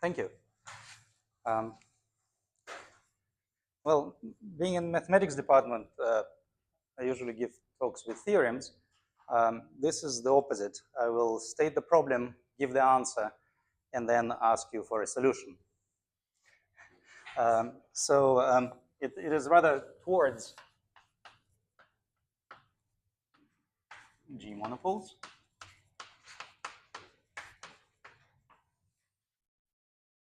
Thank you. Well, being in mathematics department, I usually give talks with theorems. This is the opposite. I will state the problem, give the answer, and then ask you for a solution. It is rather towards G monopoles.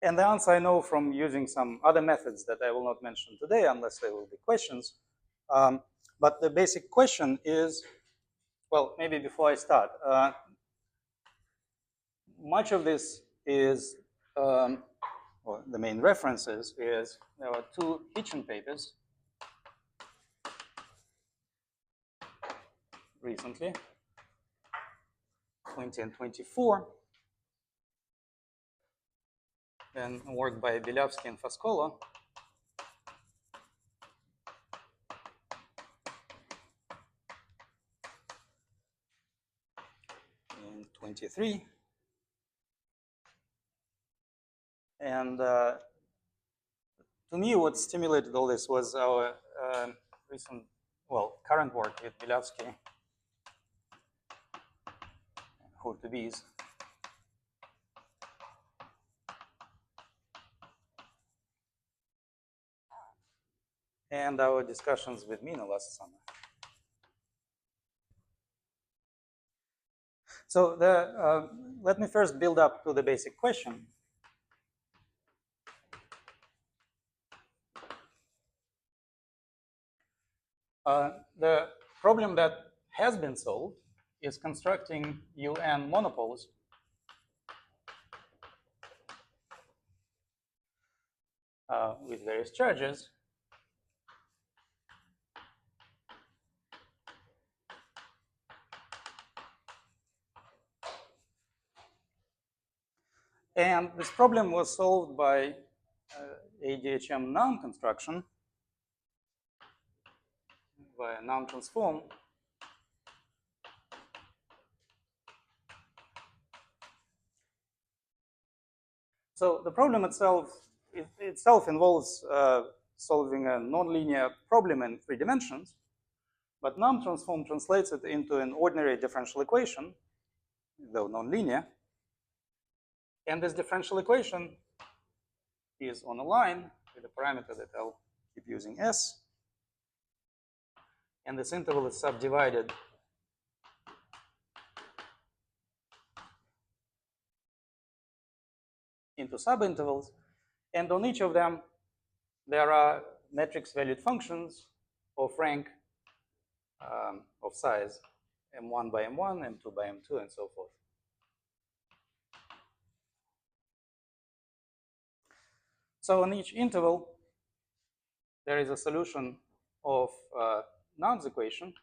And the answer I know from using some other methods that I will not mention today unless there will be questions. But the basic question is, well, maybe before I start, much of this is, or the main references is, there are two Hitchin papers recently, 20 and 24. Then work by Bielawski and Foscolo. In 23. And to me, what stimulated all this was our recent, well, current work with Bielawski, Hurtubise. And our discussions with Mina last summer. So let me first build up to the basic question. The problem that has been solved is constructing UN monopoles with various charges. And this problem was solved by ADHM Nahm construction by a Nahm transform. So the problem itself involves solving a nonlinear problem in 3 dimensions, but Nahm transform translates it into an ordinary differential equation, though nonlinear. And this differential equation is on a line with a parameter that I'll keep using S. And this interval is subdivided into subintervals. And on each of them, there are matrix valued functions of rank, of size, M1 by M1, M2 by M2, and so forth. So on each interval, there is a solution of Nahm's equation.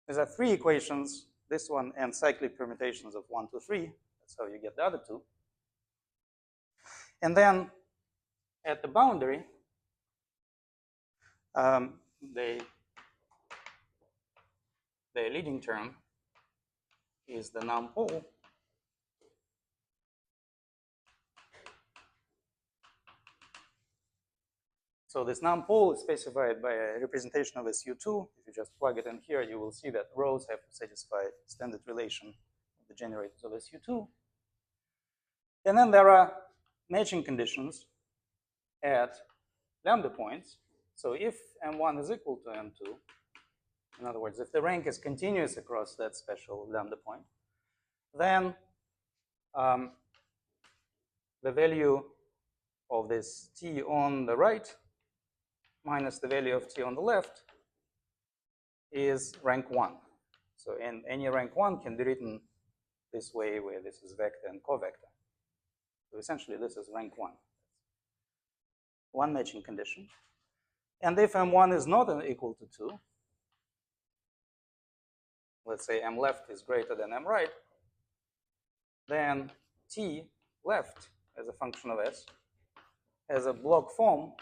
There are 3 equations, this one and cyclic permutations of 1, 2, 3. That's how you get the other 2. And then at the boundary, the leading term is the Nahm pole. So this Nahm pole is specified by a representation of SU2. If you just plug it in here, you will see that rows have to satisfy standard relation of the generators of SU2. And then there are matching conditions at lambda points. So if M1 is equal to M2, in other words, if the rank is continuous across that special lambda point, then the value of this t on the right minus the value of t on the left is rank 1. So and any rank 1 can be written this way, where this is vector and covector. So essentially, this is rank 1. One matching condition. And if M1 is not equal to 2, let's say M left is greater than M right, then T left as a function of S has a block form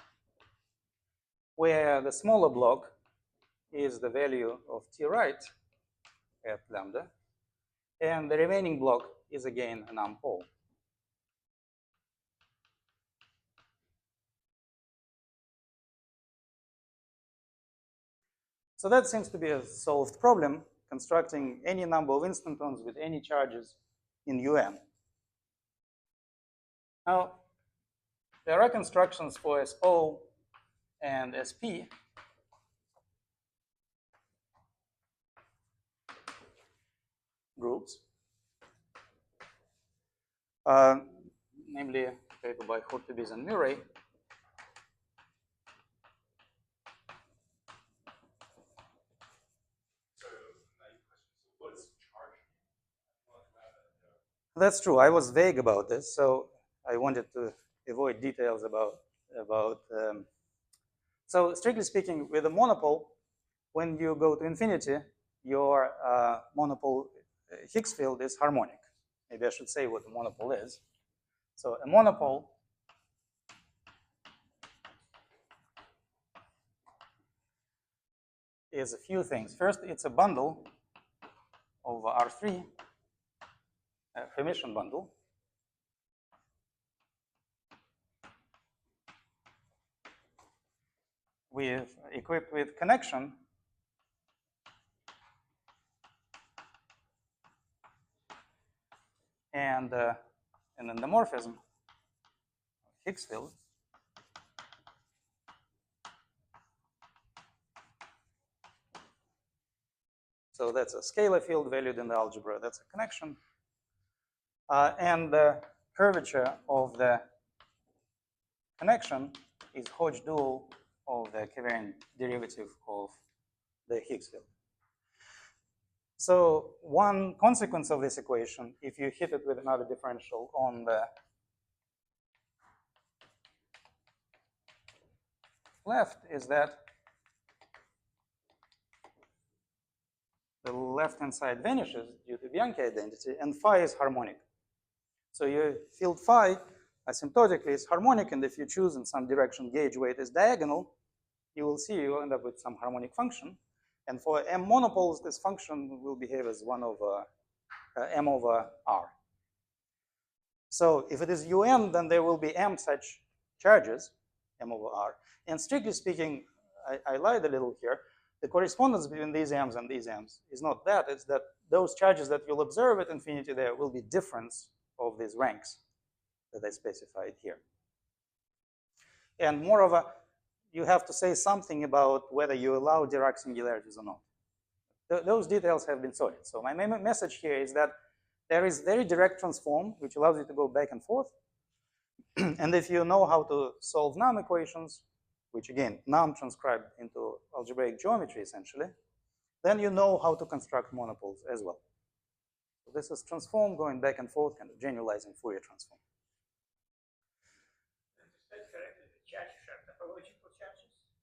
where the smaller block is the value of T right at lambda. And the remaining block is again a Nahm pole. So that seems to be a solved problem, constructing any number of instantons with any charges in UN. Now, there are constructions for SO and SP. Groups, namely a paper by Hurtubise and Murray. That's true. I was vague about this, so I wanted to avoid details about. So strictly speaking, with a monopole, when you go to infinity, your monopole Higgs field is harmonic. Maybe I should say what a monopole is. So a monopole is a few things. First, it's a bundle of R3, a Hermitian bundle. Equipped with connection and an endomorphism of Higgs field. So that's a scalar field valued in the algebra. That's a connection. And the curvature of the connection is Hodge dual of the covariant derivative of the Higgs field. So one consequence of this equation, if you hit it with another differential on the left, is that the left-hand side vanishes due to Bianchi identity, and phi is harmonic. So your field phi asymptotically is harmonic, and if you choose in some direction gauge weight is diagonal, you will see you end up with some harmonic function. And for M monopoles, this function will behave as 1 over M over R. So if it is UN, then there will be M such charges, M over R. And strictly speaking, I lied a little here. The correspondence between these M's and these M's is not that. It's that those charges that you'll observe at infinity there will be difference of these ranks that I specified here. And moreover, you have to say something about whether you allow Dirac singularities or not. Those details have been sorted. So my main message here is that there is very direct transform, which allows you to go back and forth. And if you know how to solve Nahm equations, which again, Nahm transcribed into algebraic geometry essentially, then you know how to construct monopoles as well. So this is transform going back and forth, kind of generalizing Fourier transform.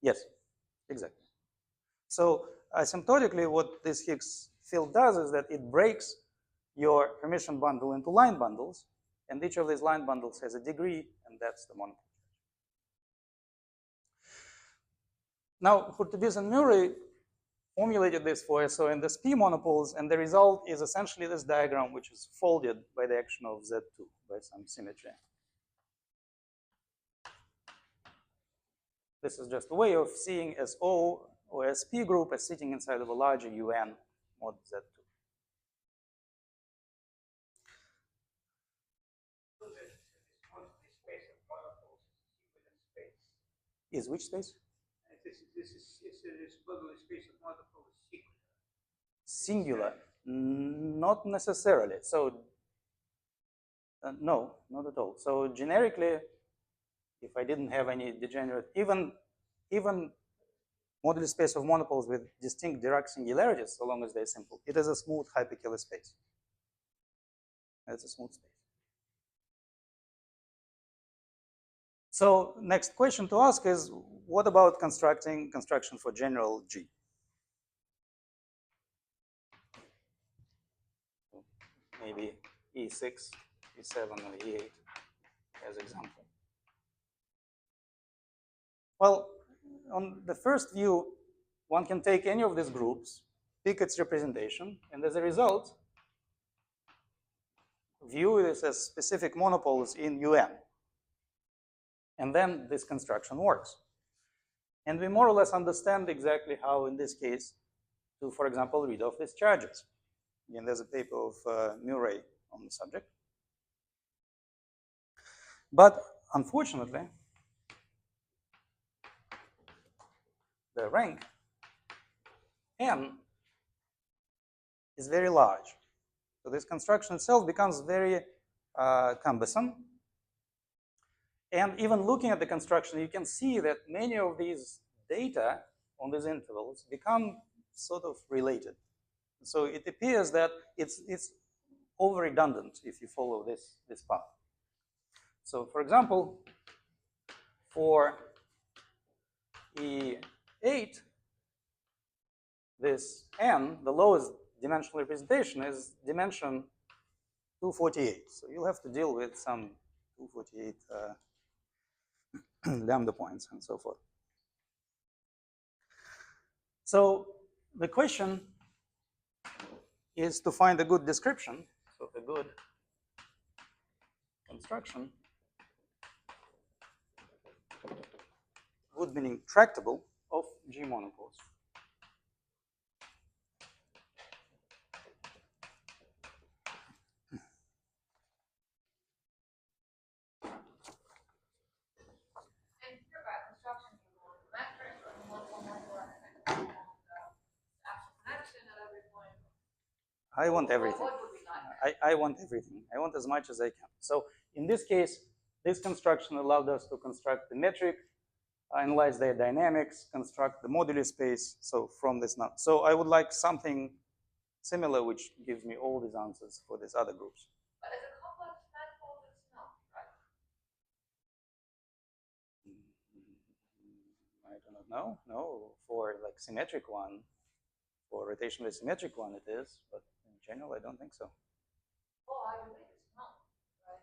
Yes, exactly. So asymptotically, what this Higgs field does is that it breaks your Hermitian bundle into line bundles, and each of these line bundles has a degree, and that's the monopole. Now, Hurtubise and Murray formulated this for SO and SP monopoles, and the result is essentially this diagram, which is folded by the action of Z2 by some symmetry. This is just a way of seeing SO or SP group as sitting inside of a larger UN mod Z2. Is which space? This moduli space of monopole is singular. Singular? Not necessarily. So, no, not at all. So generically, if I didn't have any degenerate, even moduli space of monopoles with distinct Dirac singularities, so long as they're simple, it is a smooth hyperkähler space. It's a smooth space. So next question to ask is, what about construction for general G? Maybe E6, E7, or E8 as example. Well, on the first view, one can take any of these groups, pick its representation, and as a result, view this as specific monopoles in UN. And then this construction works. And we more or less understand exactly how, in this case, to, for example, read off these charges. Again, there's a paper of Murray on the subject. But unfortunately, the rank n is very large. So this construction itself becomes very cumbersome. And even looking at the construction, you can see that many of these data on these intervals become sort of related. So it appears that it's over redundant if you follow this path. So for example, for E8, this n, the lowest dimensional representation, is dimension 248. So you'll have to deal with some 248 lambda points and so forth. So the question is to find a good description, so a good construction, good meaning tractable, of G monopoles. I want everything. I want everything. I want as much as I can. So in this case, this construction allowed us to construct the metric, analyze their dynamics, construct the moduli space. So from this now. So I would like something similar which gives me all these answers for these other groups. But as a complex manifold, it's not, right? I do not know. No, for like symmetric one, for rotationally symmetric one it is, but in general I don't think so. Oh, I would think it's not, right?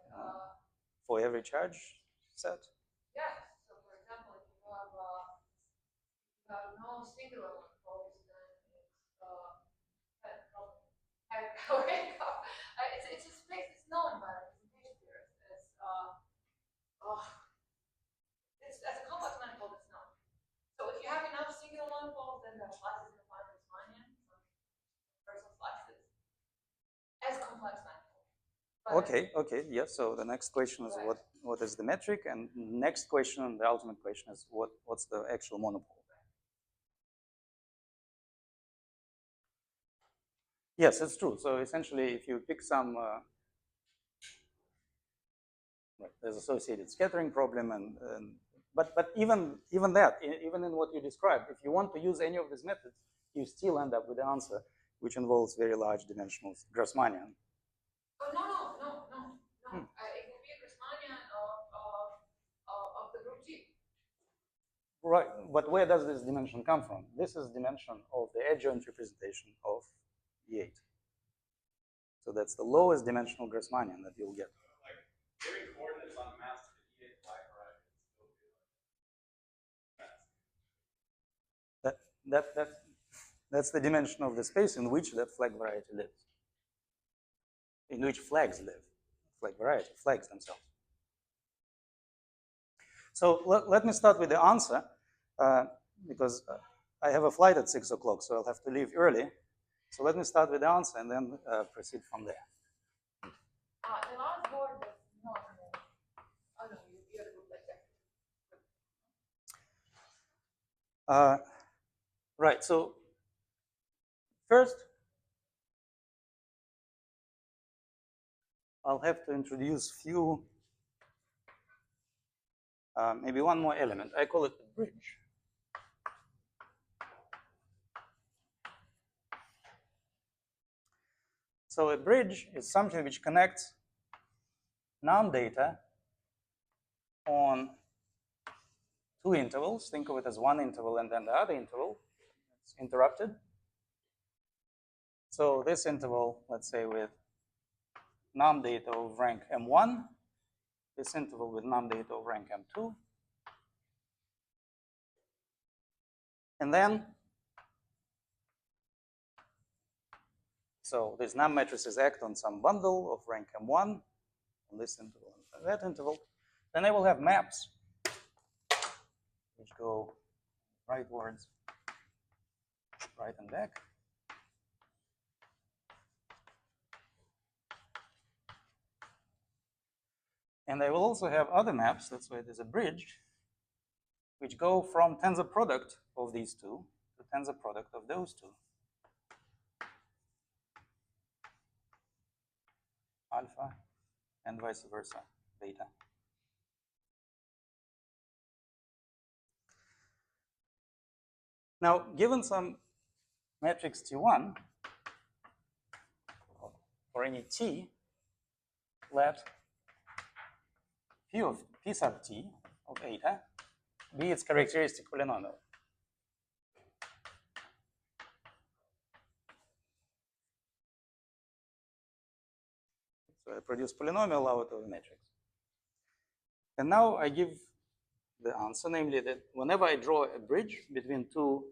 For every charge set? Yes. So for example, if you have no singular monopoles, then it's it's a space that's known by representation theorists as it's as a complex manifold, it's not. So if you have enough singular monopoles, then the slices in the finite Kleinian, some universal slices, as complex manifold. Okay, yes. So the next question is what is the metric, and next question, the ultimate question is what's the actual monopole? Yes, it's true. So essentially, if you pick some, there's associated scattering problem, but even that, even in what you described, if you want to use any of these methods, you still end up with the answer, which involves very large dimensional Grassmannian. Oh, no. It will be a Grassmannian of the group G. Right, but where does this dimension come from? This is dimension of the adjoint representation of E8. So that's the lowest dimensional Grassmannian that you'll get. Like giving coordinates on maps to the E8 flag variety is still That's the dimension of the space in which that flag variety lives. In which flags live. Flag variety, flags themselves. So let me start with the answer, because I have a flight at 6 o'clock, so I'll have to leave early. So let me start with the answer and then proceed from there. The last board does not move. Oh no, you have to look like that. Right, so first, I'll have to introduce few, maybe one more element. I call it the bridge. So a bridge is something which connects Nahm data on two intervals. Think of it as one interval and then the other interval. It's interrupted. So this interval, let's say with Nahm data of rank M1, this interval with Nahm data of rank M2. And then So these Nahm matrices act on some bundle of rank M1 on this interval and that interval. Then I will have maps which go rightwards, right and back. And I will also have other maps, that's why there's a bridge, which go from tensor product of these two to tensor product of those two. Alpha and vice versa, beta. Now, given some matrix T1, or any T, let P sub T of eta be its characteristic polynomial. So I produce polynomial out of the matrix. And now I give the answer, namely that whenever I draw a bridge between two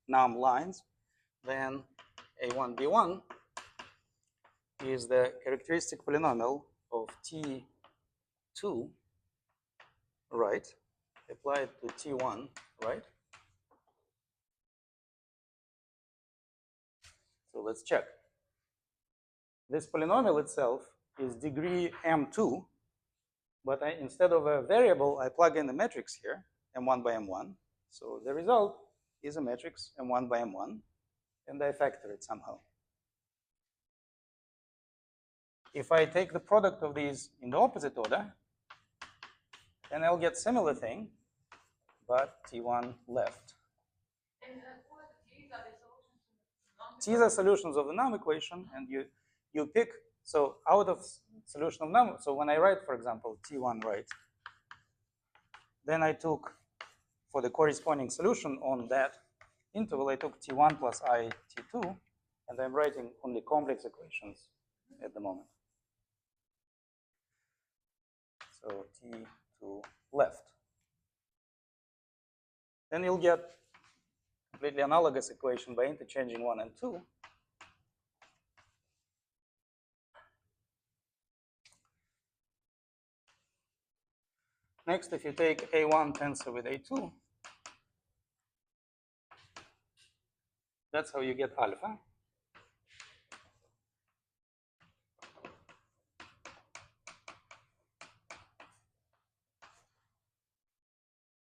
Nahm lines, then A1B1 is the characteristic polynomial of T2, right, applied to T1, right? So let's check. This polynomial itself is degree M2, but instead of a variable, I plug in a matrix here, M1 by M1. So the result is a matrix M1 by M1, and I factor it somehow. If I take the product of these in the opposite order, then I'll get similar thing, but T1 left. And who are the T's? Are they solutions to the Nahm? These are solutions of the Nahm equation, and you pick, so out of solution of Nahm, so when I write, for example, T1 right, then I took, for the corresponding solution on that interval, I took T1 plus I T2, and I'm writing only complex equations at the moment. So T2 left. Then you'll get completely analogous equation by interchanging 1 and 2. Next, if you take A1 tensor with A2, that's how you get alpha.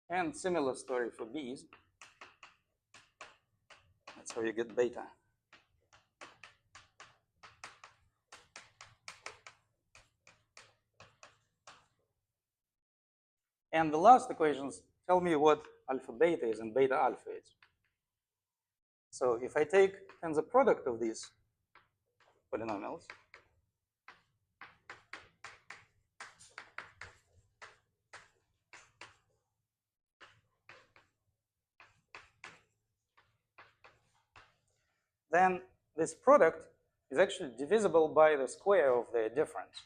And similar story for B's. That's how you get beta. And the last equations tell me what alpha beta is and beta alpha is. So if I take tensor product of these polynomials, then this product is actually divisible by the square of the difference,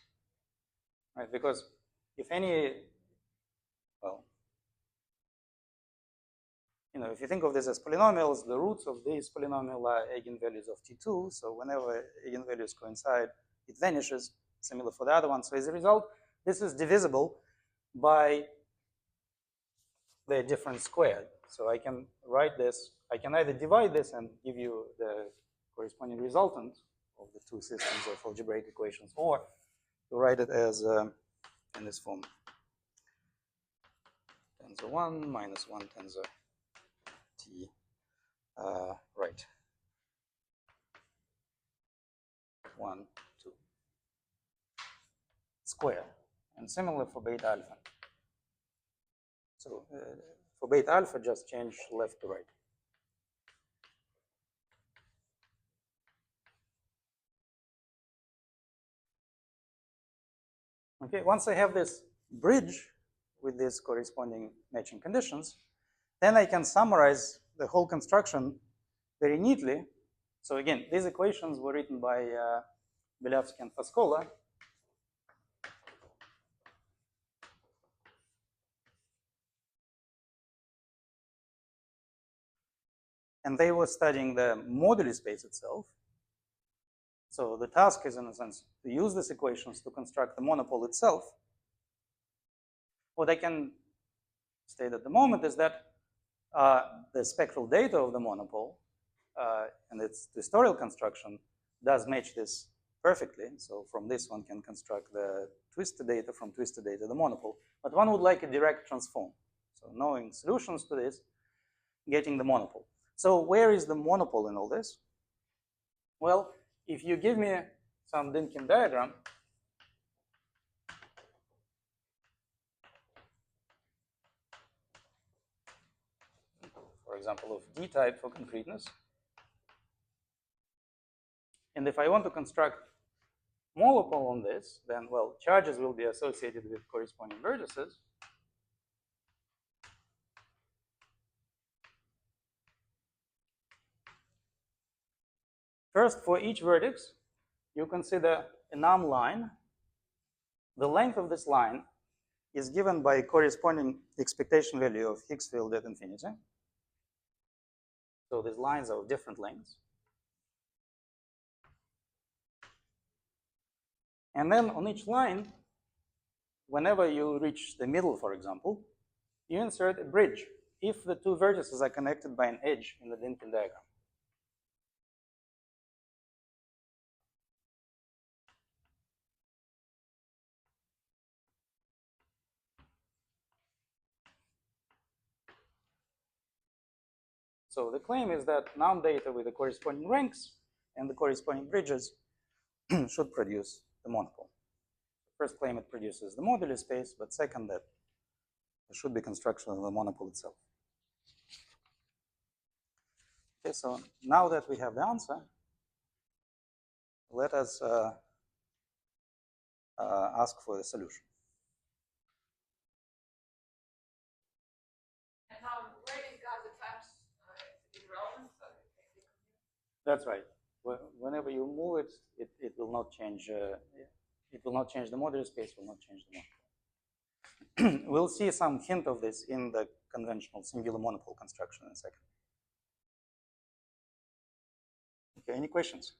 right? Because if any, well, if you think of this as polynomials, the roots of these polynomials are eigenvalues of T2. So whenever eigenvalues coincide, it vanishes, similar for the other one. So as a result, this is divisible by the difference squared. So I can write this, I can either divide this and give you the corresponding resultant of the two systems of algebraic equations, or to write it as in this form. Tensor 1 minus 1 tensor T, right. 1, 2. Square. And similar for beta alpha. So for beta alpha, just change left to right. Okay, once I have this bridge with these corresponding matching conditions, then I can summarize the whole construction very neatly. So again, these equations were written by Bielawski and Foscolo. And they were studying the moduli space itself. So the task is, in a sense, to use these equations to construct the monopole itself. What I can state at the moment is that the spectral data of the monopole and its historical construction does match this perfectly. So from this one can construct the twisted data, from twisted data the monopole. But one would like a direct transform. So knowing solutions to this, getting the monopole. So where is the monopole in all this? Well, if you give me some Dynkin diagram, for example, of D-type for concreteness, and if I want to construct monopole on this, then, well, charges will be associated with corresponding vertices. First, for each vertex, you consider a Nahm line. The length of this line is given by a corresponding expectation value of Higgs field at infinity. So these lines are of different lengths. And then on each line, whenever you reach the middle, for example, you insert a bridge if the two vertices are connected by an edge in the Dynkin diagram. So the claim is that Nahm data with the corresponding ranks and the corresponding bridges should produce the monopole. First claim it produces the moduli space, but second that there should be construction of the monopole itself. Okay, so now that we have the answer, let us ask for the solution. And how Brady's got the taps is relevant, so That's right. Whenever you move it, it will not change. It will not change the moduli space. Will not change the monopole. We'll see some hint of this in the conventional singular monopole construction in a second. Okay. Any questions?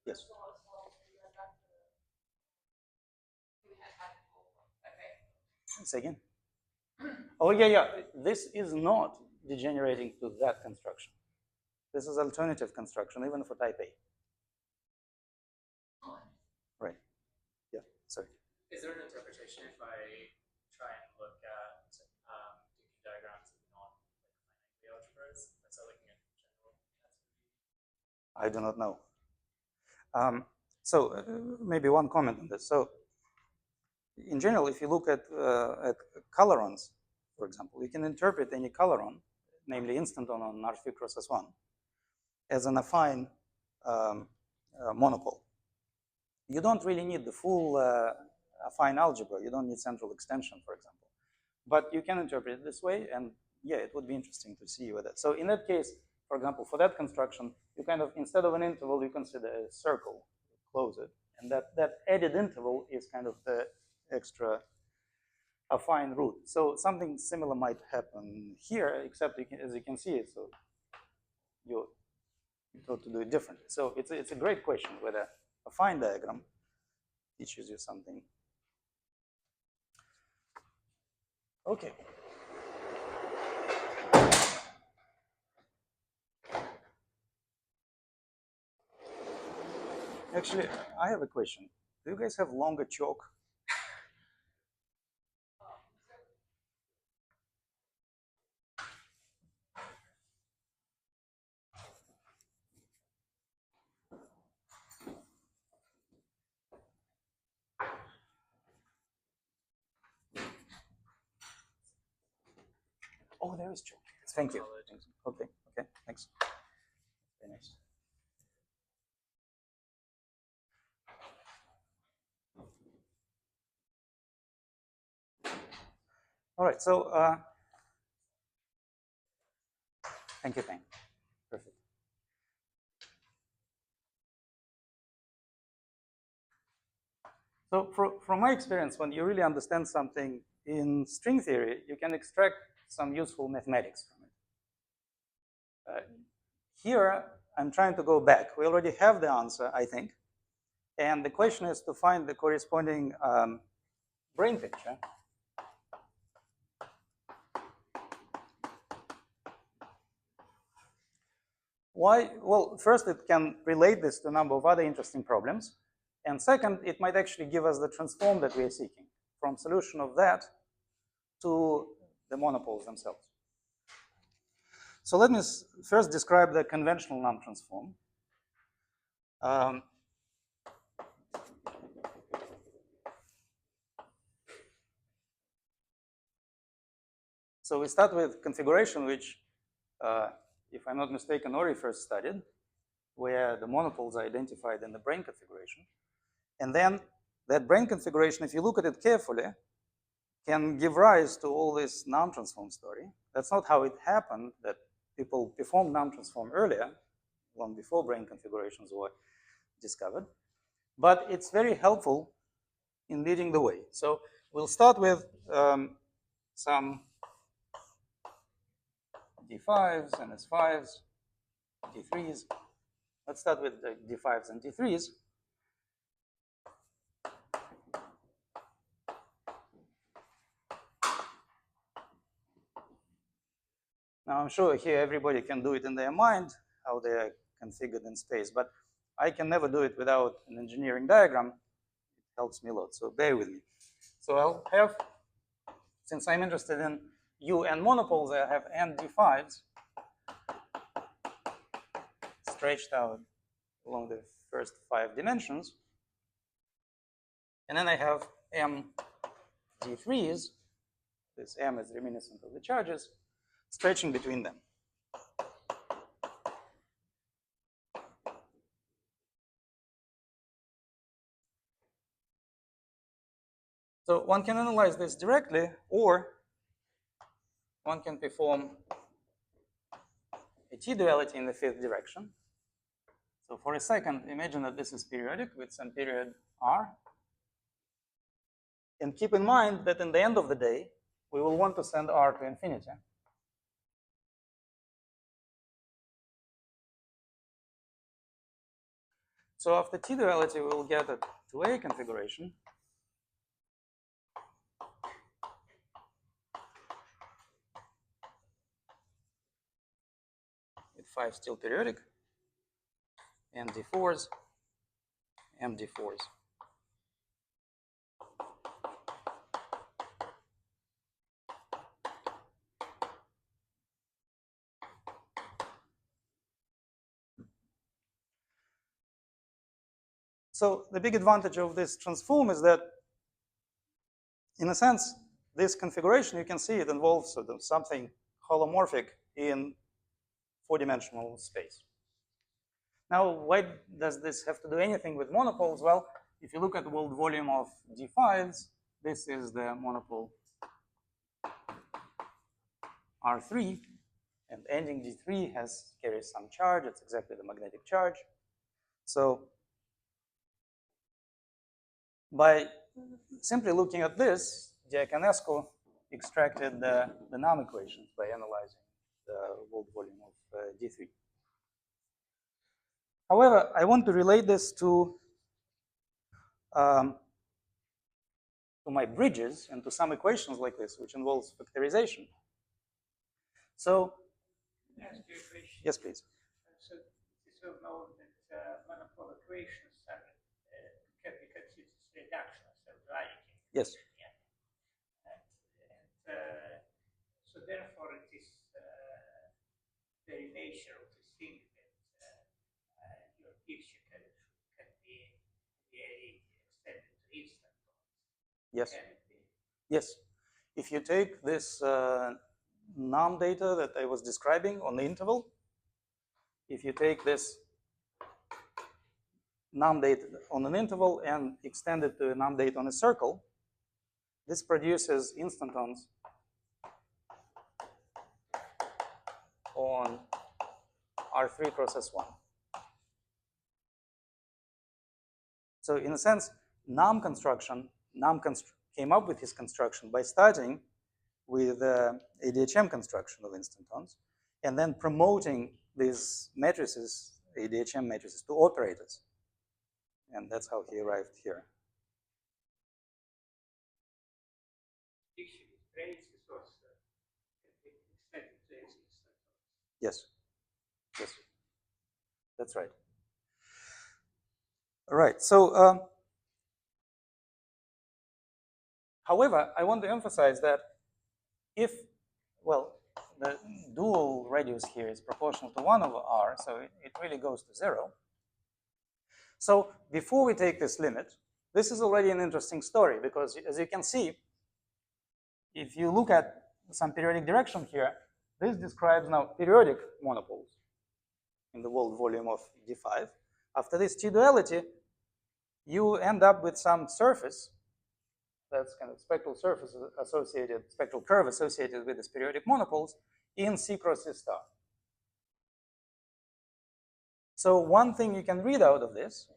Yes. Say again. Oh yeah. This is not degenerating to that construction. This is alternative construction, even for type A. Right. Yeah. Sorry. Is there an interpretation if I try and look at Dynkin diagrams of non-finite algebras? So looking at general. I do not know. So maybe one comment on this. So in general, if you look at colorons, for example, you can interpret any coloron, namely instanton on R3 cross S1, as an affine monopole. You don't really need the full affine algebra. You don't need central extension, for example. But you can interpret it this way, and yeah, it would be interesting to see whether. So in that case, for example, for that construction, you kind of, instead of an interval, you consider a circle, close it, and that added interval is kind of the extra affine root. So something similar might happen here, except as you can see it, so you thought to do it differently. So it's a great question whether affine diagram teaches you something. Okay. Actually, I have a question. Do you guys have longer chalk? Oh, there is chalk. Thank you. Okay, thanks. Very nice. All right, so thank you, Tang. Perfect. So from my experience, when you really understand something in string theory, you can extract some useful mathematics from it. Here, I'm trying to go back. We already have the answer, I think. And the question is to find the corresponding brane picture. Why? Well, first, it can relate this to a number of other interesting problems. And second, it might actually give us the transform that we are seeking from solution of that to the monopoles themselves. So let me first describe the conventional Nahm transform. So we start with configuration, which, if I'm not mistaken, Ori first studied, where the monopoles are identified in the brane configuration. And then that brane configuration, if you look at it carefully, can give rise to all this Nahm transform story. That's not how it happened, that people performed Nahm transform earlier, long before brane configurations were discovered. But it's very helpful in leading the way. So we'll start with some D5s and S5s, D3s. Let's start with the D5s and D3s. Now, I'm sure here everybody can do it in their mind, how they are configured in space, but I can never do it without an engineering diagram. It helps me a lot, so bear with me. So I'll have, since I'm interested in U and monopoles, I have n D5s stretched out along the first 5 dimensions. And then I have m D3s, this m is reminiscent of the charges, stretching between them. So one can analyze this directly, or one can perform a t-duality in the 5th direction. So for a second, imagine that this is periodic with some period r. And keep in mind that in the end of the day, we will want to send r to infinity. So after t-duality, we will get a 2A configuration. With 5 still periodic, MD4s, MD4s. So the big advantage of this transform is that, in a sense, this configuration, you can see it involves sort of something holomorphic in 4-dimensional space. Now, why does this have to do anything with monopoles? Well, if you look at the world volume of D5s, this is the monopole R3, and ending D3 carries some charge. It's exactly the magnetic charge. So by simply looking at this, Diaconescu extracted the Nahm equations by analyzing the world volume of D3. However, I want to relate this to my bridges and to some equations like this, which involves factorization. So, yes, please. So it is well known that monopole equations are, can be considered as reductions of duality. Yes. Yeah. And so therefore it is very nature of the thing that your picture can be really extended to instantons. Yes. Can it be? Yes. If you take this Nahm data that I was describing on the interval, if you take this Nahm data on an interval and extend it to a Nahm data on a circle, this produces instantons on R3 cross S1. So in a sense, Nahm came up with his construction by starting with ADHM construction of instantons and then promoting these matrices, ADHM matrices, to operators. And that's how he arrived here. Yes. Yes. That's right. All right. So, however, I want to emphasize that if, well, the dual radius here is proportional to 1 over r, so it really goes to 0. So before we take this limit, this is already an interesting story because, as you can see, if you look at some periodic direction here, this describes now periodic monopoles in the world volume of D5. After this T-duality, you end up with some surface that's kind of spectral surface associated, spectral curve associated with these periodic monopoles in C cross C star. So one thing you can read out of this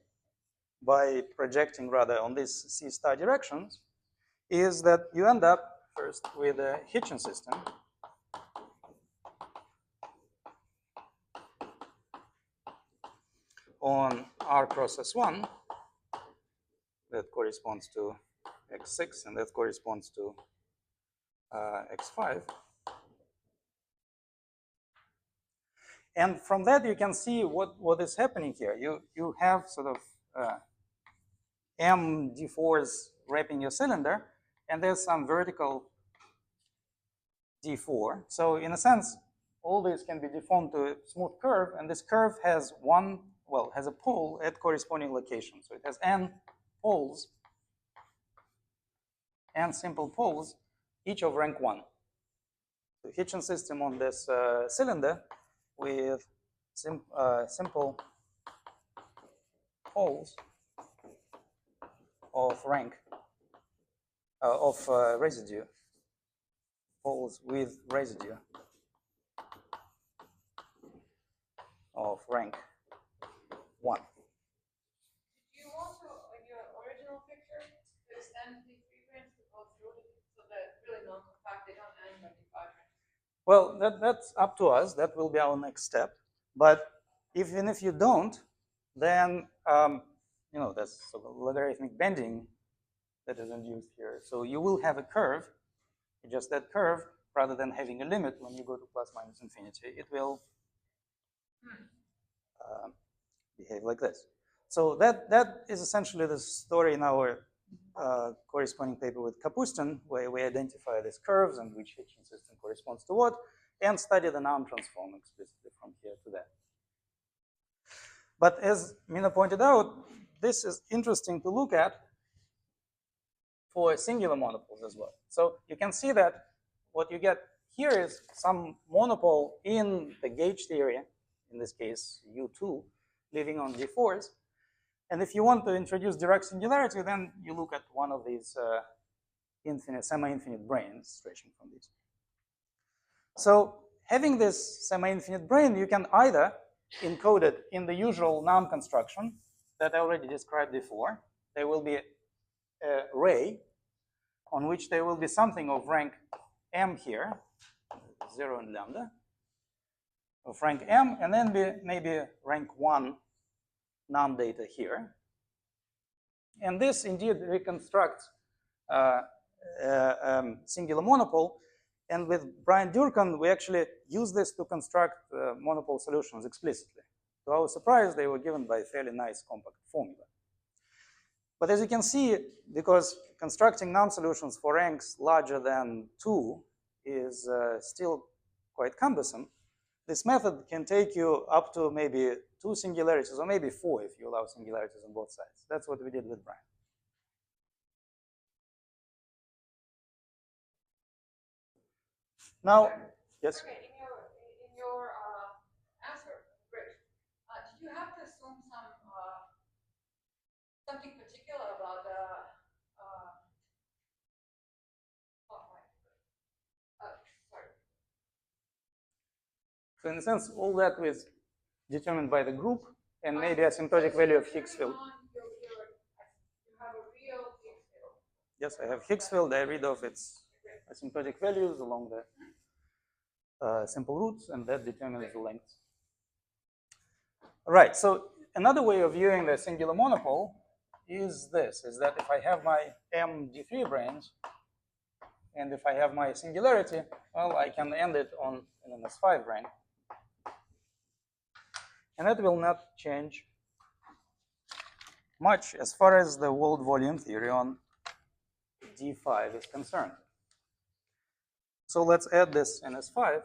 by projecting rather on these C star directions is that you end up first with a Hitchin system on R cross S1 that corresponds to X6 and that corresponds to X5. And from that you can see what is happening here. You have sort of M D4s wrapping your cylinder, and there's some vertical D4. So in a sense, all this can be deformed to a smooth curve, and this curve has has a pole at corresponding location. So it has n poles, n simple poles, each of rank 1. So Hitchin system on this cylinder with simple poles of rank residue, poles with residue of rank 1. Do you want to, in your original picture, to extend the free range to go through it so that really non-compact, they don't end like the 5 range? Well, that's up to us. That will be our next step. But even if you don't, then there's sort of logarithmic bending that is induced here. So you will have a curve. Just that curve, rather than having a limit when you go to plus minus infinity, it will behave like this. So that is essentially the story in our corresponding paper with Kapustin, where we identify these curves and which Hitchin system corresponds to what, and study the Nahm transform explicitly from here to there. But as Mina pointed out, this is interesting to look at for singular monopoles as well. So you can see that what you get here is some monopole in the gauge theory, in this case U2, living on D4s. And if you want to introduce direct singularity, then you look at one of these semi-infinite branes stretching from these. So having this semi-infinite brane, you can either encode it in the usual Nahm construction that I already described before. There will be a ray on which there will be something of rank m here, 0 and lambda, of rank m, and then maybe rank 1 Nahm data here. And this indeed reconstructs singular monopole. And with Brian Durkan, we actually use this to construct monopole solutions explicitly. To our surprise, they were given by a fairly nice compact formula. But as you can see, because constructing Nahm solutions for ranks larger than 2 is still quite cumbersome, this method can take you up to maybe 2 singularities, or maybe 4 if you allow singularities on both sides. That's what we did with Brian. Now, yes? Okay, in your answer, great. Did you have to assume something particular about sorry. So in a sense, all that was determined by the group and maybe asymptotic value of Higgs field. You have a real Higgs field. Yes, I have Higgs field. I read off its asymptotic values along the simple roots, and that determines the length. All right, so another way of viewing the singular monopole is this, is that if I have my M D3 branes, and if I have my singularity, well, I can end it on an NS5 brane. And that will not change much as far as the world volume theory on D5 is concerned. So let's add this NS5.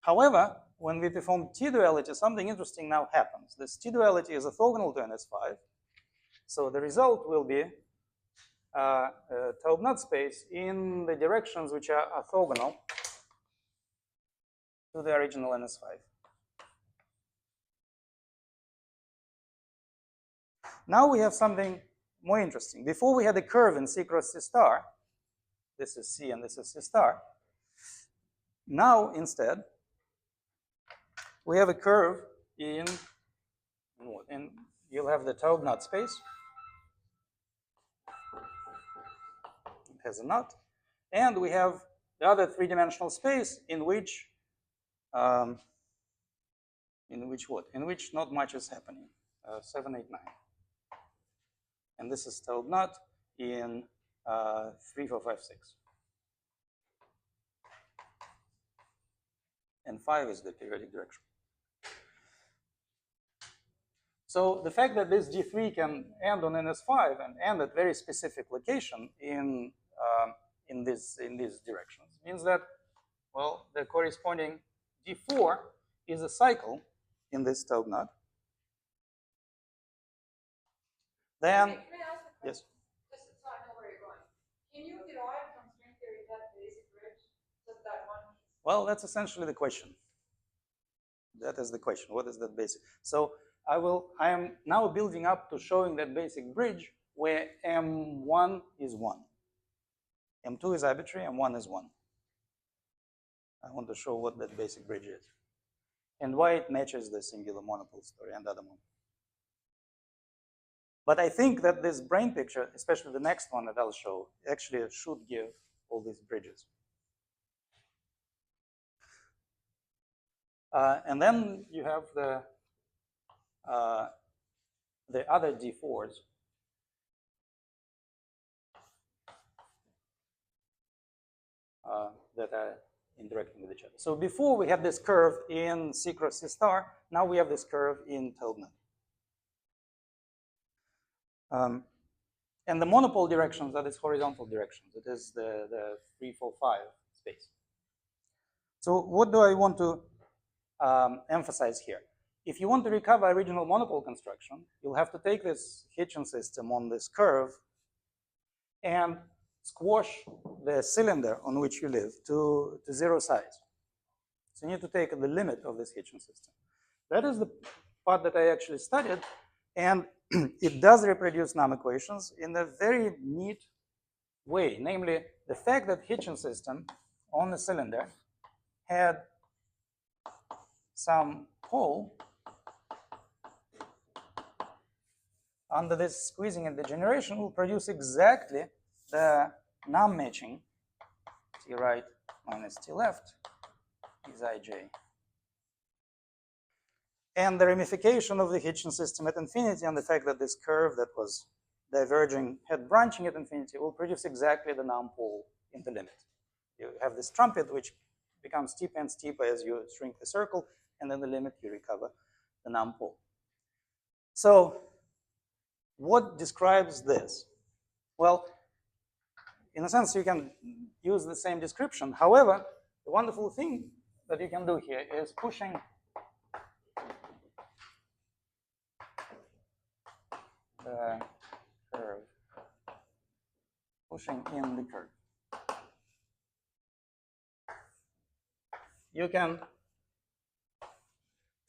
However, when we perform T-duality, something interesting now happens. This T-duality is orthogonal to NS5. So the result will be a Taub-Knot space in the directions which are orthogonal to the original NS5. Now we have something more interesting. Before we had a curve in C cross C star. This is C and this is C star. Now instead, we have a curve in what? And you'll have the Taub-Knot space. It has a knot. And we have the other three-dimensional space in which what? In which not much is happening. 7, 8, 9. And this is Taub-Knot in 3, 4, 5, 6. And 5 is the periodic direction. So the fact that this D3 can end on NS5 and end at very specific location in these directions means that, well, the corresponding D4 is a cycle in this Taub-Knot. Then, Can I ask a question? yes. Just so I know where you're going. Can you derive from string theory that basic bridge so that one? Well, that's essentially the question. That is the question. What is that basic? So I am now building up to showing that basic bridge where M1 is 1. M2 is arbitrary, M1 is 1. I want to show what that basic bridge is and why it matches the singular monopole story and other monopoles. But I think that this brane picture, especially the next one that I'll show, actually should give all these bridges. And then you have the other D4s. That are interacting with each other. So before we had this curve in C cross C star, now we have this curve in Taub-Knot. And the monopole directions are these horizontal directions. It is the 3, 4, 5 space. So what do I want to emphasize here? If you want to recover original monopole construction, you'll have to take this Hitchin system on this curve and squash the cylinder on which you live to 0 size. So you need to take the limit of this Hitchin system. That is the part that I actually studied, and it does reproduce Nahm equations in a very neat way. Namely, the fact that Hitchin system on the cylinder had some pole under this squeezing and degeneration will produce exactly the Nahm matching T right minus T left is Ij. And the ramification of the Hitchin system at infinity and the fact that this curve that was diverging had branching at infinity will produce exactly the Nahm pole in the limit. You have this trumpet which becomes steeper and steeper as you shrink the circle, and then the limit you recover the Nahm pole. So what describes this? Well, in a sense, you can use the same description. However, the wonderful thing that you can do here is pushing the curve, pushing in the curve. You can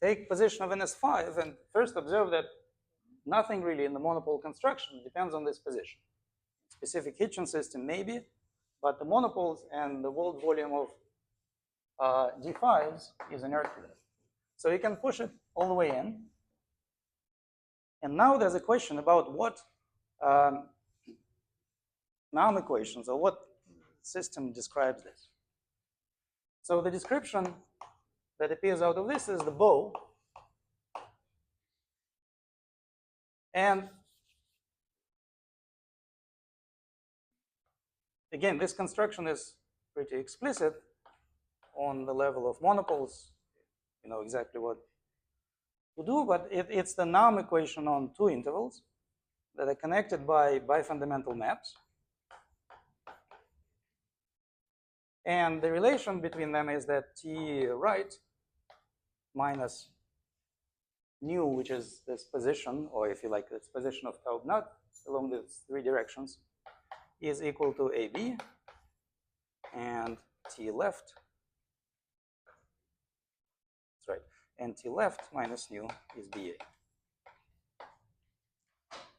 take position of NS5 and first observe that nothing really in the monopole construction depends on this position. Specific Hitchin system maybe, but the monopoles and the world volume of D5s is inert to that. So you can push it all the way in. And now there's a question about what Nahm equations or what system describes this. So the description that appears out of this is the bow. And again, this construction is pretty explicit on the level of monopoles. You know exactly what to do, but it's the Nahm equation on two intervals that are connected by bifundamental maps. And the relation between them is that T right minus nu, which is this position, or if you like, this position of tau naught along these three directions, is equal to AB, and T left, that's right, and T left minus nu is BA.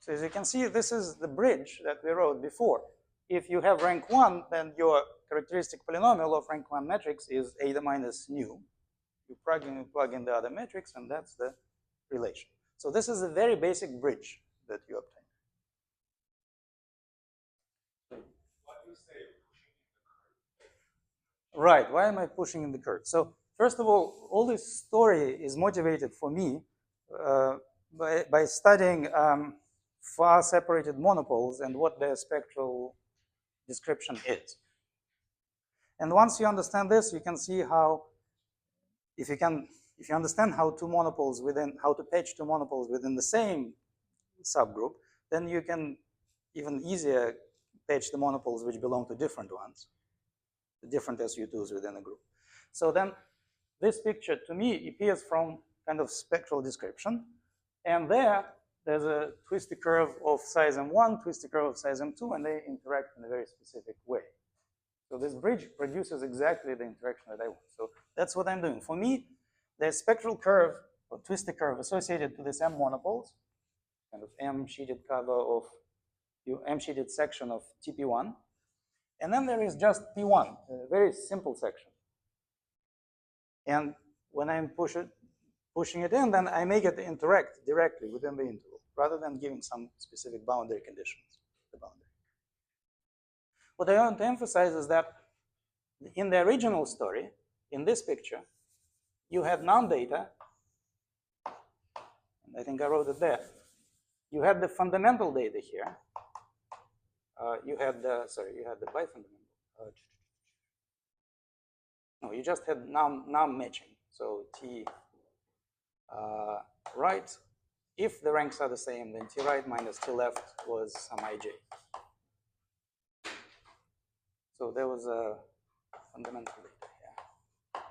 So as you can see, this is the bridge that we wrote before. If you have rank 1, then your characteristic polynomial of rank 1 matrix is eta minus nu. You plug in the other matrix, and that's the relation. So this is a very basic bridge that you obtain. What do you say pushing in the curve? Right, why am I pushing in the curve? So first of all this story is motivated for me by studying far separated monopoles and what their spectral description is. And once you understand this, you can see how, if you understand how how to patch two monopoles within the same subgroup, then you can even easier patch the monopoles which belong to different ones, the different SU2s within a group. So then this picture to me appears from kind of spectral description, and there's a twisty curve of size M1, twisty curve of size M2, and they interact in a very specific way. So this bridge produces exactly the interaction that I want. So that's what I'm doing. For me, there's spectral curve or twisty curve associated to this M monopoles, kind of M sheeted cover of M sheeted section of TP1. And then there is just P1, a very simple section. And when I'm pushing it in, then I make it interact directly within the interval, rather than giving some specific boundary conditions to the boundary. What I want to emphasize is that in the original story, in this picture, you had Nahm data, and I think I wrote it there. You had the fundamental data here. You had the bifundamental. No, you just had Nahm matching. So T right, if the ranks are the same, then T right minus T left was some ij. So there was a fundamental data here.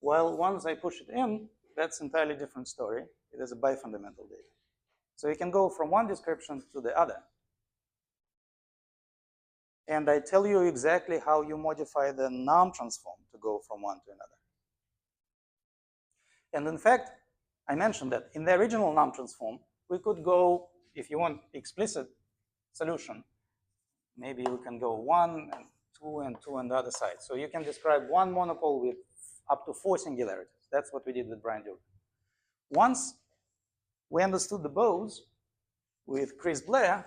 Well, once I push it in, that's entirely different story. It is a bifundamental data. So you can go from one description to the other. And I tell you exactly how you modify the Nahm transform to go from one to another. And in fact, I mentioned that in the original Nahm transform, we could go, if you want explicit solution, maybe you can go 1 and 2 and 2 on the other side. So you can describe one monopole with up to 4 singularities. That's what we did with Brian Durden. Once we understood the bows with Chris Blair,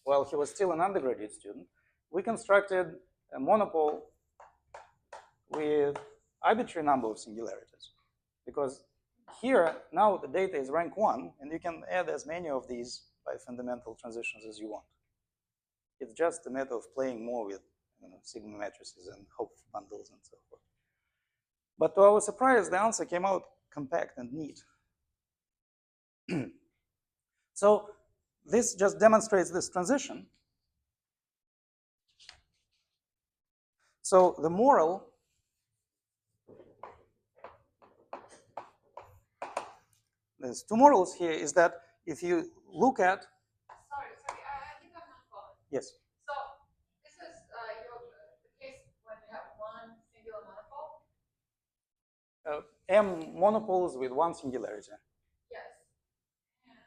while he was still an undergraduate student, we constructed a monopole with arbitrary number of singularities. Because here, now the data is rank 1, and you can add as many of these bifundamental transitions as you want. It's just a matter of playing more with sigma matrices and Hopf bundles and so forth. But to our surprise, the answer came out compact and neat. So this just demonstrates this transition. So the moral there's two morals here is that if you look at Sorry, I think I'm not following. yes. So this is the case when you have one singular monopole? M monopoles with one singularity. Yes. And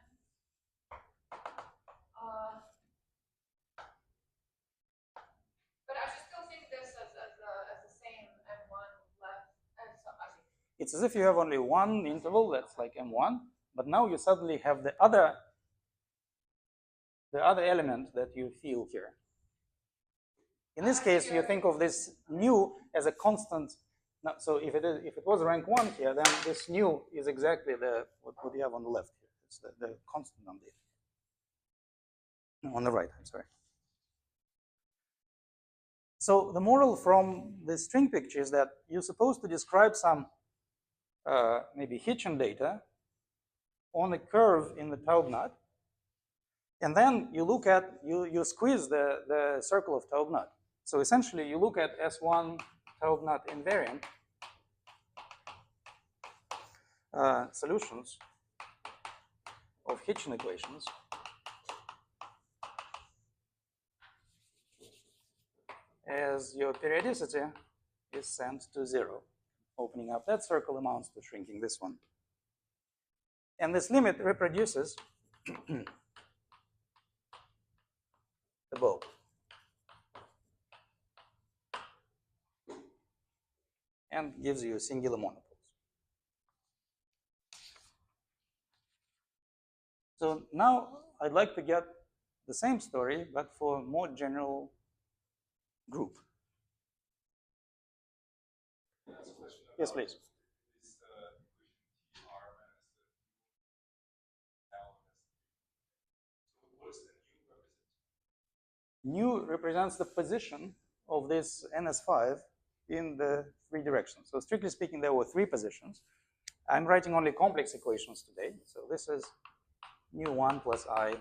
but I should still think this as the same M1 left. It's as if you have only one interval that's like M1, but now you suddenly have the other the other element that you feel here. In this case, you think of this nu as a constant. No, so if it was rank 1 here, then this nu is exactly what you have on the left here. It's the constant on on the right, I'm sorry. So the moral from this string picture is that you're supposed to describe some maybe Hitchin data on a curve in the Taub-Knot, and then you look at, you squeeze the circle of Taub-Knot. So essentially you look at S1 Taub-Knot invariant solutions of Hitchin equations as your periodicity is sent to 0. Opening up that circle amounts to shrinking this one. And this limit reproduces the bow. And gives you singular monopoles. So now I'd like to get the same story, but for a more general group. Yes, please. Nu represents the position of this NS5 in the 3 directions. So strictly speaking, there were 3 positions. I'm writing only complex equations today. So this is nu1 plus I,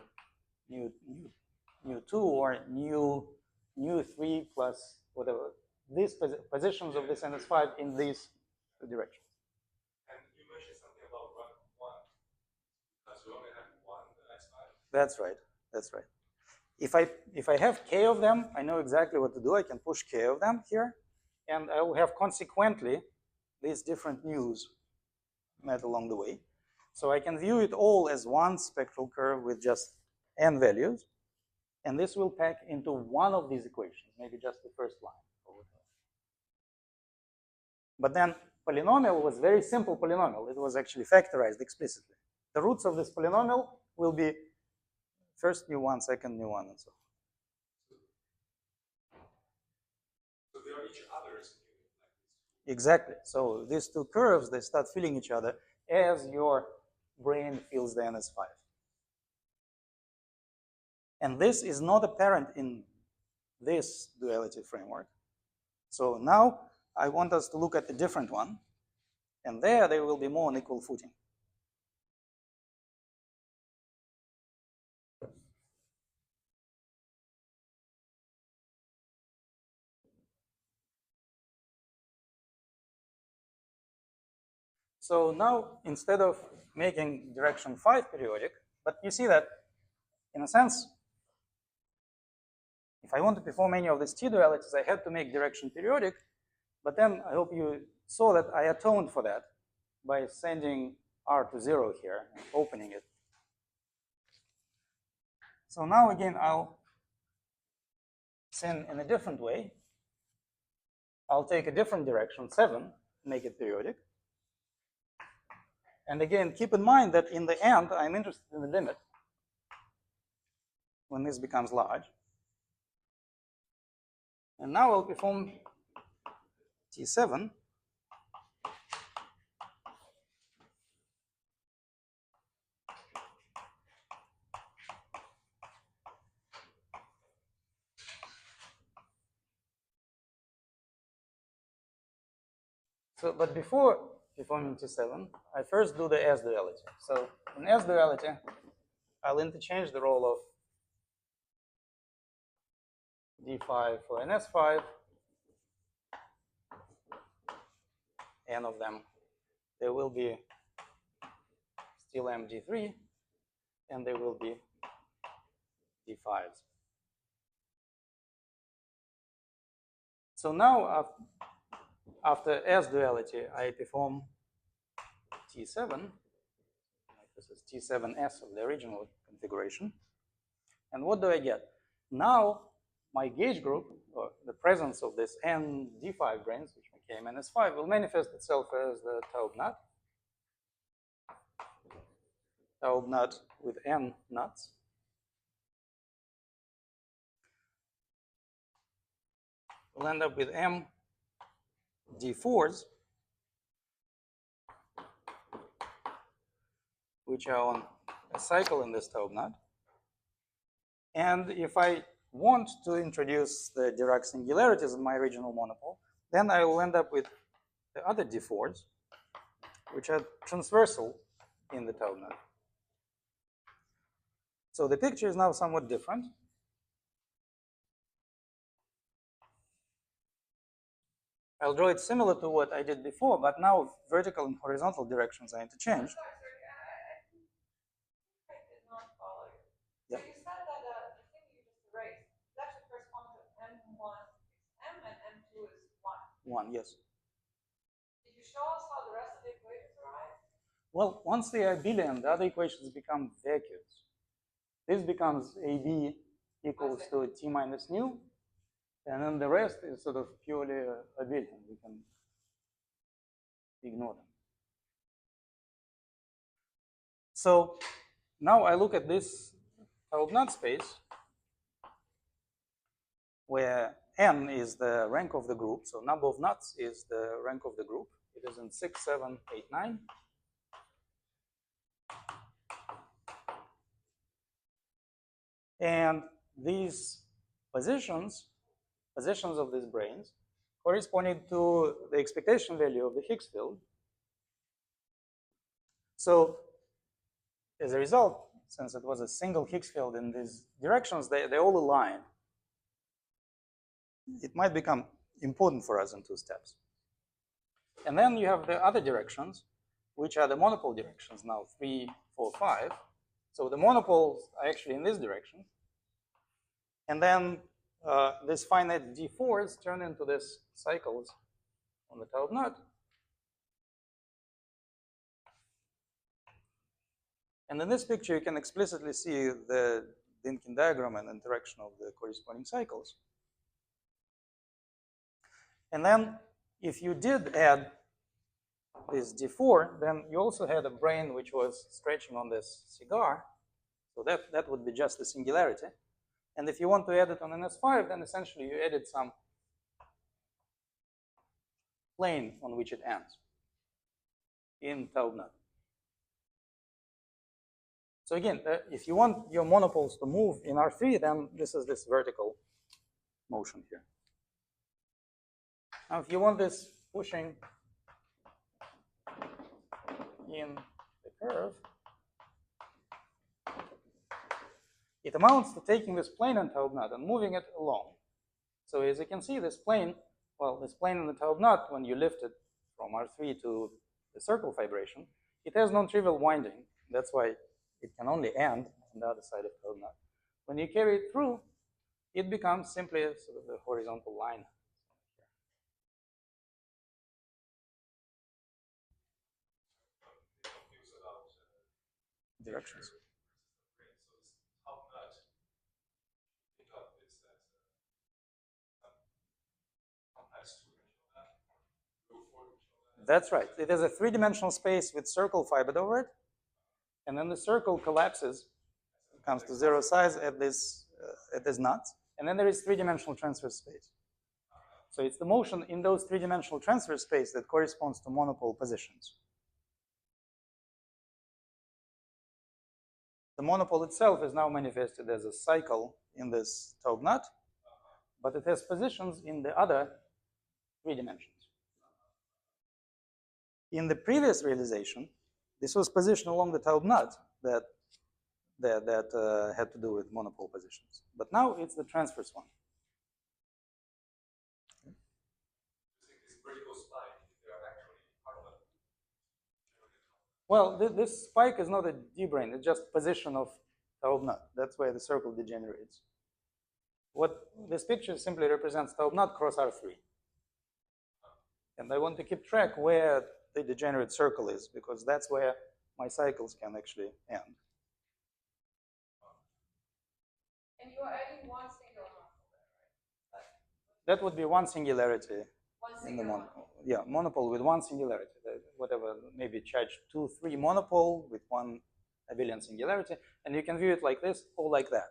nu2, or nu3 plus whatever. These positions of this NS5 in these 2 directions. And you mentioned something about rank 1, because we only have 1 NS5. That's right. That's right. If I have k of them, I know exactly what to do. I can push k of them here, and I will have consequently these different nus met along the way. So I can view it all as one spectral curve with just n values, and this will pack into one of these equations, maybe just the first line. But then polynomial was very simple polynomial. It was actually factorized explicitly. The roots of this polynomial will be first nu1, second nu1, and so on. So they are each other's nu, like this. Exactly. So these 2 curves, they start filling each other as your brain fills the NS5. And this is not apparent in this duality framework. So now I want us to look at a different one, and there they will be more on equal footing. So now, instead of making direction 5 periodic, but you see that, in a sense, if I want to perform any of these T dualities, I had to make direction periodic, but then I hope you saw that I atoned for that by sending R to 0 here, and opening it. So now again, I'll send in a different way. I'll take a different direction, 7, make it periodic. And again, keep in mind that in the end, I'm interested in the limit when this becomes large. And now I'll perform T7. So, but before performing T7, I first do the S duality. So in S duality, I'll interchange the role of D5 for an S5, n of them. There will be still MD3, and there will be D5s. So now, after S duality, I perform T7. This is T7S of the original configuration. And what do I get? Now, my gauge group, or the presence of this n D5 branes, which became NS5, will manifest itself as the Taub-Knot. Taub-Knot with n nuts. we'll end up with m d4s, which are on a cycle in this Taub knot. And if I want to introduce the Dirac singularities in my original monopole, then I will end up with the other d4s, which are transversal in the Taub knot. So the picture is now somewhat different. I'll draw it similar to what I did before, but now vertical and horizontal directions are interchanged. I did not follow you. Yeah. So you said that the thing you just erased actually corresponds to M1 is M and M2 is 1. 1, yes. Did you show us how the rest of the equations arise? Well, once they are abelian, the other equations become vacuums. This becomes AB equals to T minus nu, and then the rest is sort of purely abelian. We can ignore them. So now I look at this Taub knot space where n is the rank of the group. So number of knots is the rank of the group. It is in 6, 7, 8, 9. And these positions of these branes corresponding to the expectation value of the Higgs field. So as a result, since it was a single Higgs field in these directions, they all align. It might become important for us in 2 steps. And then you have the other directions, which are the monopole directions now, 3, 4, 5. So the monopoles are actually in this direction. And then these finite d4s turn into these cycles on the Taub knot. And in this picture, you can explicitly see the Dynkin diagram and interaction of the corresponding cycles. And then if you did add this d4, then you also had a brane which was stretching on this cigar. So that would be just the singularity. And if you want to add it on an S5, then essentially you added some plane on which it ends in Taub knot. So again, if you want your monopoles to move in R3, then this is this vertical motion here. Now, if you want this pushing in the curve, it amounts to taking this plane in Taub knot and moving it along. So as you can see, this plane, well, this plane in the Taub knot, when you lift it from R3 to the circle fibration, it has non-trivial winding. That's why it can only end on the other side of Taub knot. When you carry it through, it becomes simply sort of a horizontal line. Directions. That's right. It is a 3-dimensional space with circle fibered over it, and then the circle collapses, comes to 0 size at this knots, and then there is 3-dimensional transverse space. So it's the motion in those 3-dimensional transverse space that corresponds to monopole positions. The monopole itself is now manifested as a cycle in this Taub knot, but it has positions in the other 3 dimensions. In the previous realization, this was position along the Taub knot that had to do with monopole positions. But now it's the transverse one. Well, this spike is not a D-brane, it's just position of Taub knot. That's why the circle degenerates. What this picture simply represents Taub knot cross R3. And I want to keep track where the degenerate circle is, because that's where my cycles can actually end. And you are adding one single monopole there, right? That would be one singularity One in the single monopole. Yeah, monopole with one singularity. Whatever, maybe charge 2, 3 monopole with one abelian singularity. And you can view it like this or like that.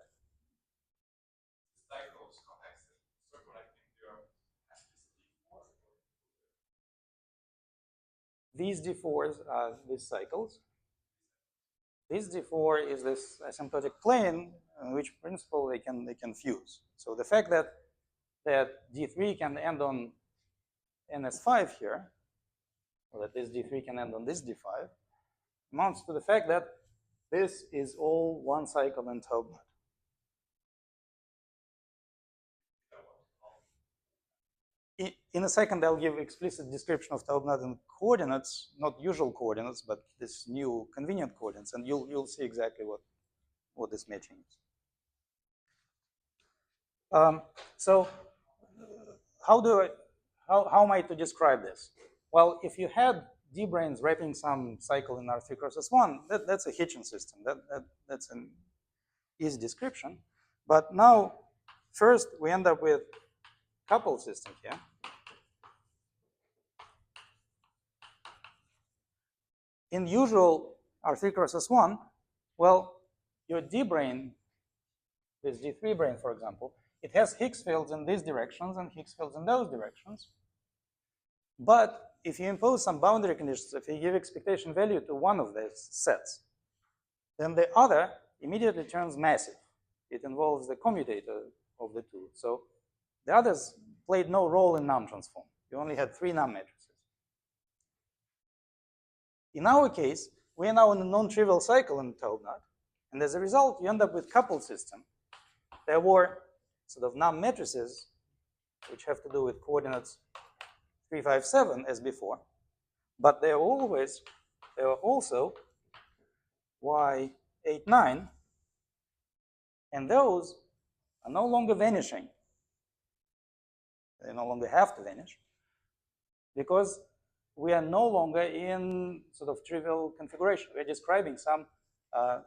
these D4s are these cycles. This D4 is this asymptotic plane in which principle they can fuse. So the fact that D3 can end on NS5 here, or that this D3 can end on this D5, amounts to the fact that this is all one cycle in taub knot. In a second, I'll give explicit description of taub knot in coordinates, not usual coordinates, but this new convenient coordinates, and you'll see exactly what this matching is. So how am I to describe this? Well, if you had D-branes wrapping some cycle in R3 cross S1, that's a Hitchin system. That's an easy description. But now, first, we end up with coupled system here. In usual R3 cross S1, well, your D-brane, this D3 brane, for example, it has Higgs fields in these directions and Higgs fields in those directions. But if you impose some boundary conditions, if you give expectation value to one of these sets, then the other immediately turns massive. It involves the commutator of the two. So the others played no role in Nahm transform. You only had 3 Nahm matrices. In our case, we are now in a non-trivial cycle in taub knot, and as a result, you end up with coupled system. There were sort of Nahm matrices, which have to do with coordinates 3, 5, 7 as before, but there are also Y, 8, 9, and those are no longer vanishing. They no longer have to vanish because we are no longer in sort of trivial configuration. We're describing some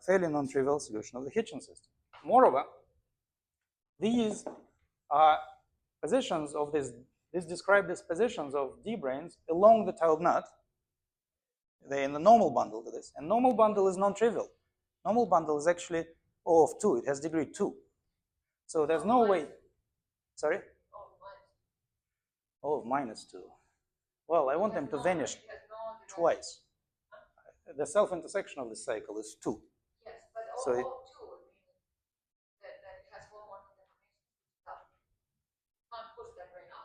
fairly non-trivial solution of the Hitchin system. Moreover, these are positions of this describe these positions of D-branes along the taub knot. They're in the normal bundle to this. And normal bundle is non-trivial. Normal bundle is actually O of 2. It has degree 2. So there's no way. Sorry? O of minus 2. Well, I want them to vanish twice. The self-intersection of the cycle is 2. Yes, but So O it, of 2 would mean that it has one more information stuff. Can't push that right now.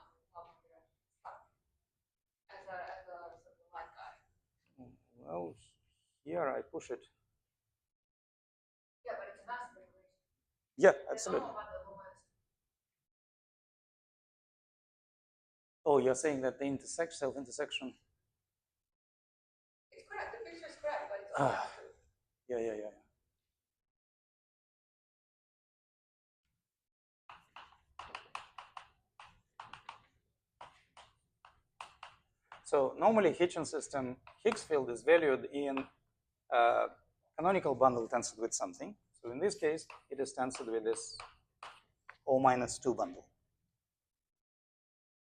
As a sort of light guy. well, here I push it. Yeah, but it's a massive information. Yeah, absolutely. Oh, you're saying that the self-intersection. It's correct. The picture is correct, but it's only true. Yeah. So normally Hitchin system Higgs field is valued in canonical bundle tensor with something. So in this case, it is tensored with this O minus 2 bundle.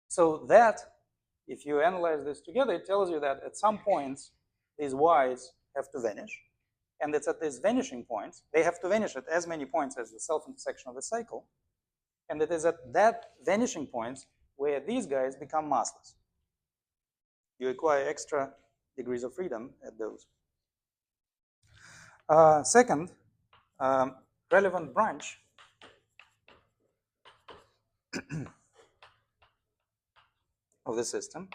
So that, if you analyze this together, it tells you that at some points, these Y's have to vanish. And it's at these vanishing points, they have to vanish at as many points as the self-intersection of the cycle. And it is at that vanishing points where these guys become massless. You acquire extra degrees of freedom at those. Second, relevant branch of the system,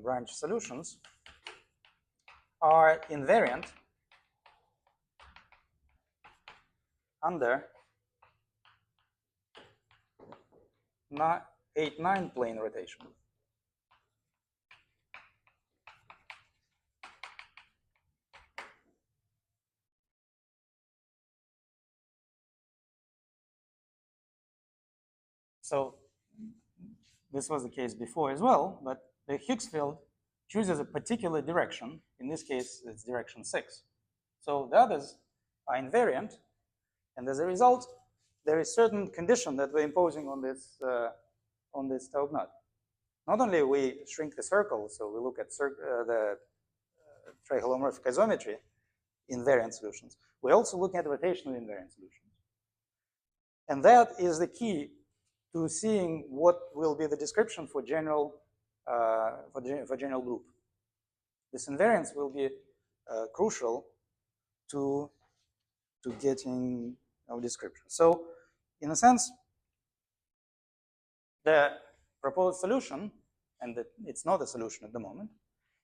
branch solutions are invariant under 8-9 plane rotation. So this was the case before as well, but the Higgs field chooses a particular direction. In this case, it's direction 6. So the others are invariant, and as a result, there is certain condition that we're imposing on this taub knot. Not only we shrink the circle, so we look at the triholomorphic isometry invariant solutions. We're also looking at rotational invariant solutions, and that is the key to seeing what will be the description for general for general group. This invariance will be crucial to getting our description. So, in a sense, the proposed solution, and it's not a solution at the moment,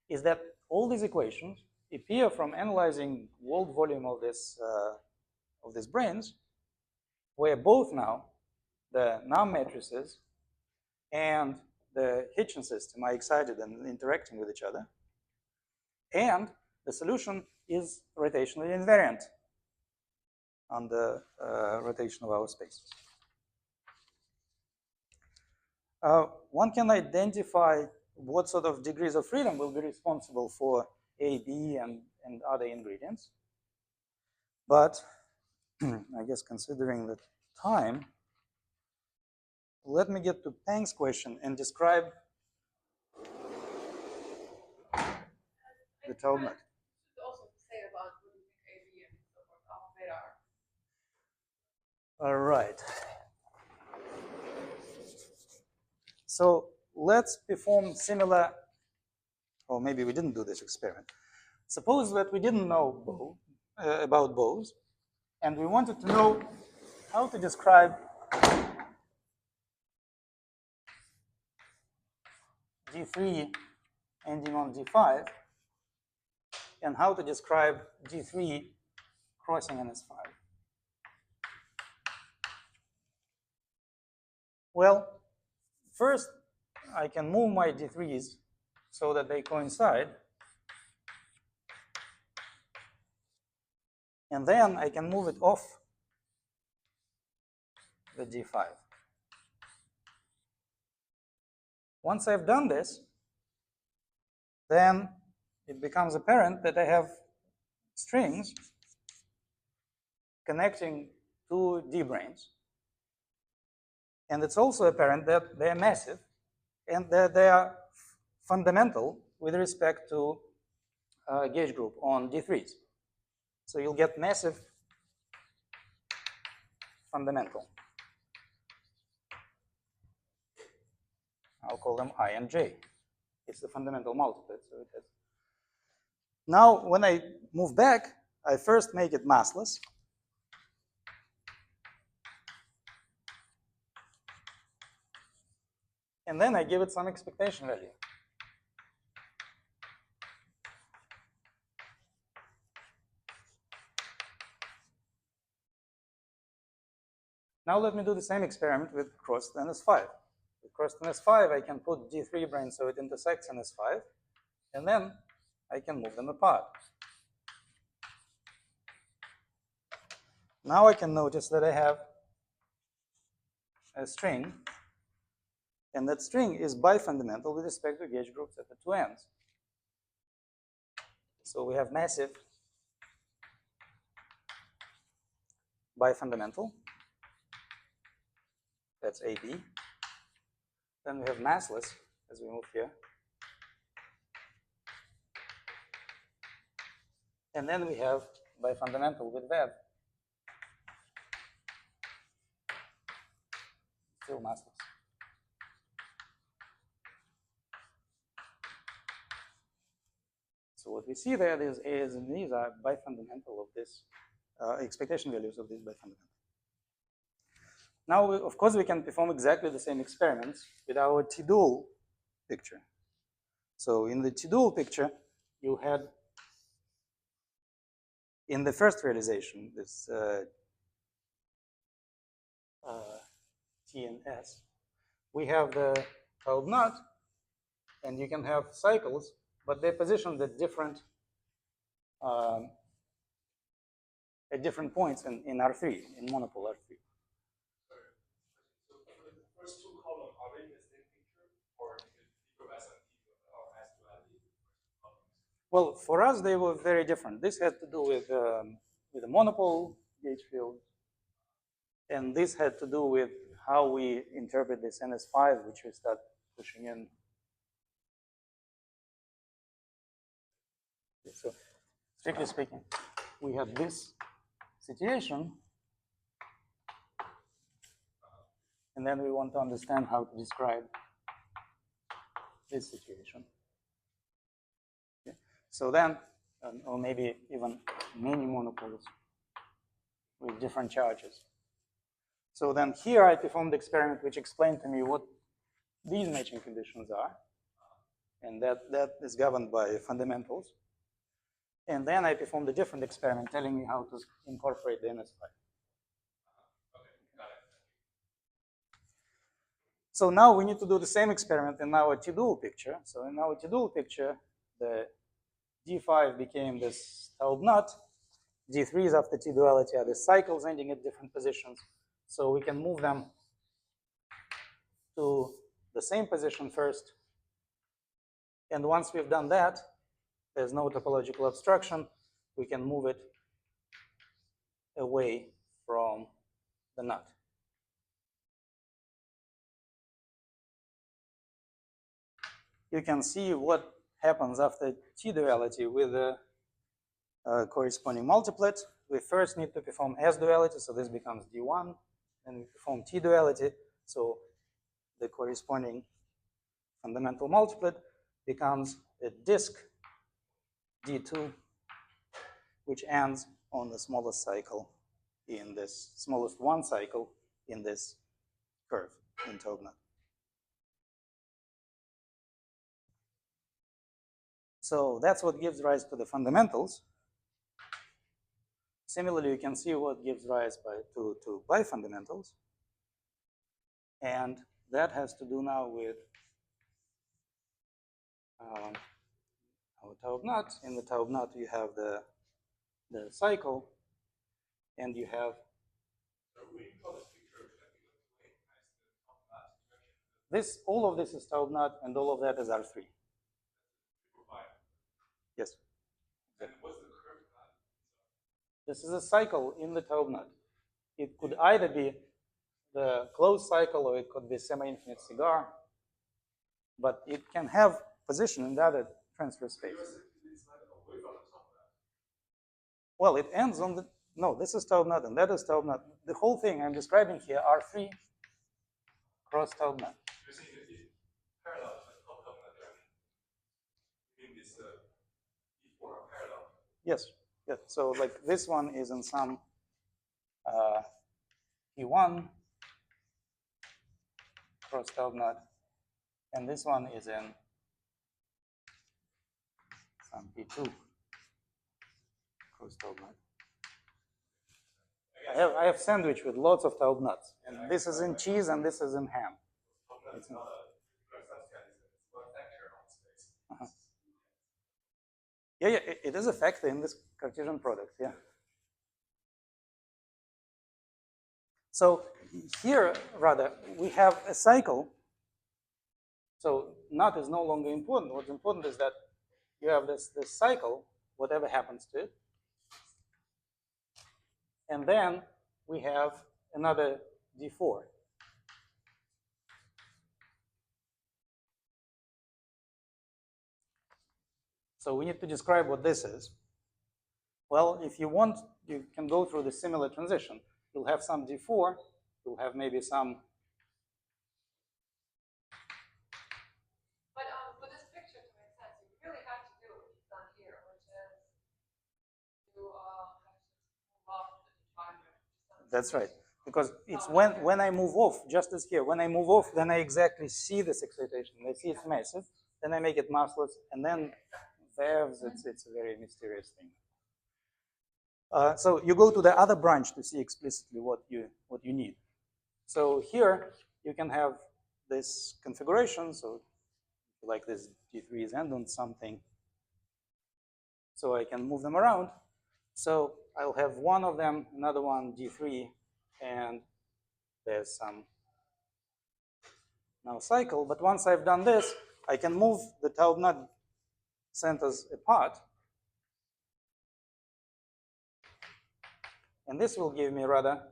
is that all these equations appear from analyzing walled volume of these branes, where both now the Nahm matrices and the Hitchin system are excited and interacting with each other, and the solution is rotationally invariant on the rotation of our spaces. One can identify what sort of degrees of freedom will be responsible for A, B, and other ingredients. But I guess considering the time, let me get to Peng's question and describe the Taub net. Also say about what you think AB and so forth, alpha, beta are. All right. So let's perform similar, or maybe we didn't do this experiment. Suppose that we didn't know about bows, and we wanted to know how to describe D3 ending on D5, and how to describe D3 crossing NS5. Well, first, I can move my D3s so that they coincide. And then I can move it off the D5. Once I've done this, then it becomes apparent that I have strings connecting two D-branes. And it's also apparent that they are massive and that they are fundamental with respect to gauge group on D3s. So you'll get massive fundamental. I'll call them I and J. It's the fundamental multiplet. So it has. Now, when I move back, I first make it massless. And then I give it some expectation value. Now let me do the same experiment with crossed NS5. With crossed NS5, I can put D3 brane so it intersects NS5, and then I can move them apart. Now I can notice that I have a string, and that string is bifundamental with respect to gauge groups at the two ends. So we have massive bifundamental. That's AB. Then we have massless as we move here. And then we have bifundamental with VEV. Still massless. So what we see there is A's and E's are bifundamental of this, expectation values of this bifundamental. Now, of course, we can perform exactly the same experiments with our T-dual picture. So in the T-dual picture, you had, in the first realization, this T and S, we have the Taub knot, and you can have cycles, but they're positioned at different points in R3, in monopole R3. So for the first two columns, are they in the same picture, or is it different S and T, or S to L? Well, for us, they were very different. This had to do with the monopole gauge field, and this had to do with how we interpret this NS5, which we start pushing in. So, strictly speaking, we have this situation, and then we want to understand how to describe this situation. Okay. So then, or maybe even many monopoles with different charges. So then here I performed the experiment which explained to me what these matching conditions are. And that is governed by fundamentals. And then I performed a different experiment telling me how to incorporate the NS file. So now we need to do the same experiment in our T-dual picture. So in our T-dual picture, the D5 became this Taub knot. D3s after T-duality are the cycles ending at different positions. So we can move them to the same position first. And once we've done that, there's no topological obstruction. We can move it away from the knot. You can see what happens after T-duality with the corresponding multiplet. We first need to perform S-duality, so this becomes D1. Then we perform T-duality, so the corresponding fundamental multiplet becomes a disk D2, which ends on the smallest cycle in this, smallest one cycle in this curve in Taub knot. So that's what gives rise to the fundamentals. Similarly, you can see what gives rise to bifundamentals. And that has to do now with our Taub knot. In the Taub knot, you have the cycle, and you have this. All of this is Taub knot, and all of that is R3. Yes. And what's the curve knot? This is a cycle in the Taub knot. It could either be the closed cycle or it could be semi-infinite cigar, but it can have position in the other transfer space. Well, it ends on the, no, this is Taub knot and that is Taub knot. The whole thing I'm describing here are R3 cross Taub knot. You're saying that it's parallel to the Taub knot direction. You mean this E4 are parallel? Yes, yes. So like this one is in some P1 cross Taub knot, and this one is in some P2 cross Taub knot. I have sandwich with lots of Taub knots, and this is in cheese and this is in ham. It's in, yeah, it is a factor in this Cartesian product, yeah. So here, rather, we have a cycle. So knot is no longer important. What's important is that you have this cycle, whatever happens to it. And then we have another D4. So we need to describe what this is. Well, if you want, you can go through the similar transition. You'll have some D4, you'll have maybe some. But for this picture to make sense, you really have to do what you've done here, which is to have to move off the definer. That's right. Because it's when I move off, just as here, when I move off, then I exactly see this excitation. I see it's massive, then I make it massless, and then valves, it's a very mysterious thing. So you go to the other branch to see explicitly what you need. So here you can have this configuration. So like this D3s end on something. So I can move them around. So I'll have one of them, another one D3, and there's some now cycle. But once I've done this, I can move the Taub knot centers apart. And this will give me rather,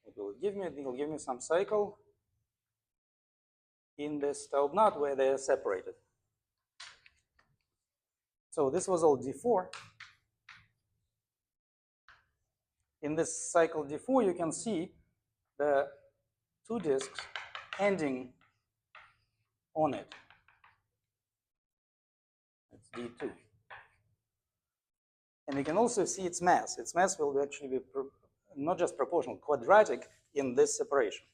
it will give me some cycle in this Taub knot where they are separated. So this was all D4. In this cycle D4, you can see the two disks ending on it. It's D2. And you can also see its mass. Its mass will actually be not just proportional, quadratic in this separation.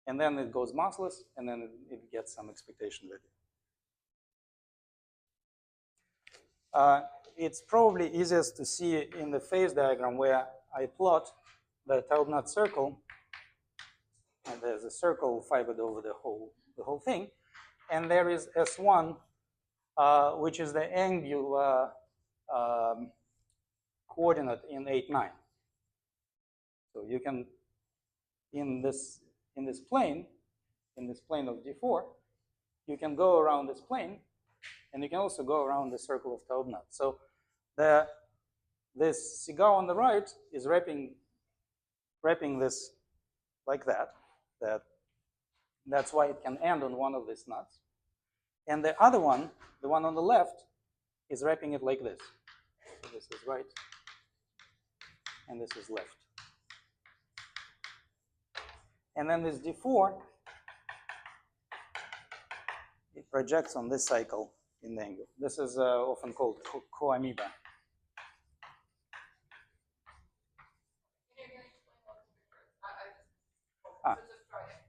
And then it goes massless, and then it gets some expectation value. It's probably easiest to see in the phase diagram where I plot the Taub-Knut circle, and there's a circle fibered over the whole thing, and there is S1, which is the angular coordinate in 8, 9. So you can, in this plane of D4, you can go around this plane, and you can also go around the circle of Taub-Knut. So this cigar on the right is wrapping this like that. That's why it can end on one of these nuts. And the other one, the one on the left, is wrapping it like this. So this is right, and this is left. And then this D4, it projects on this cycle in the angle. This is often called coamoeba.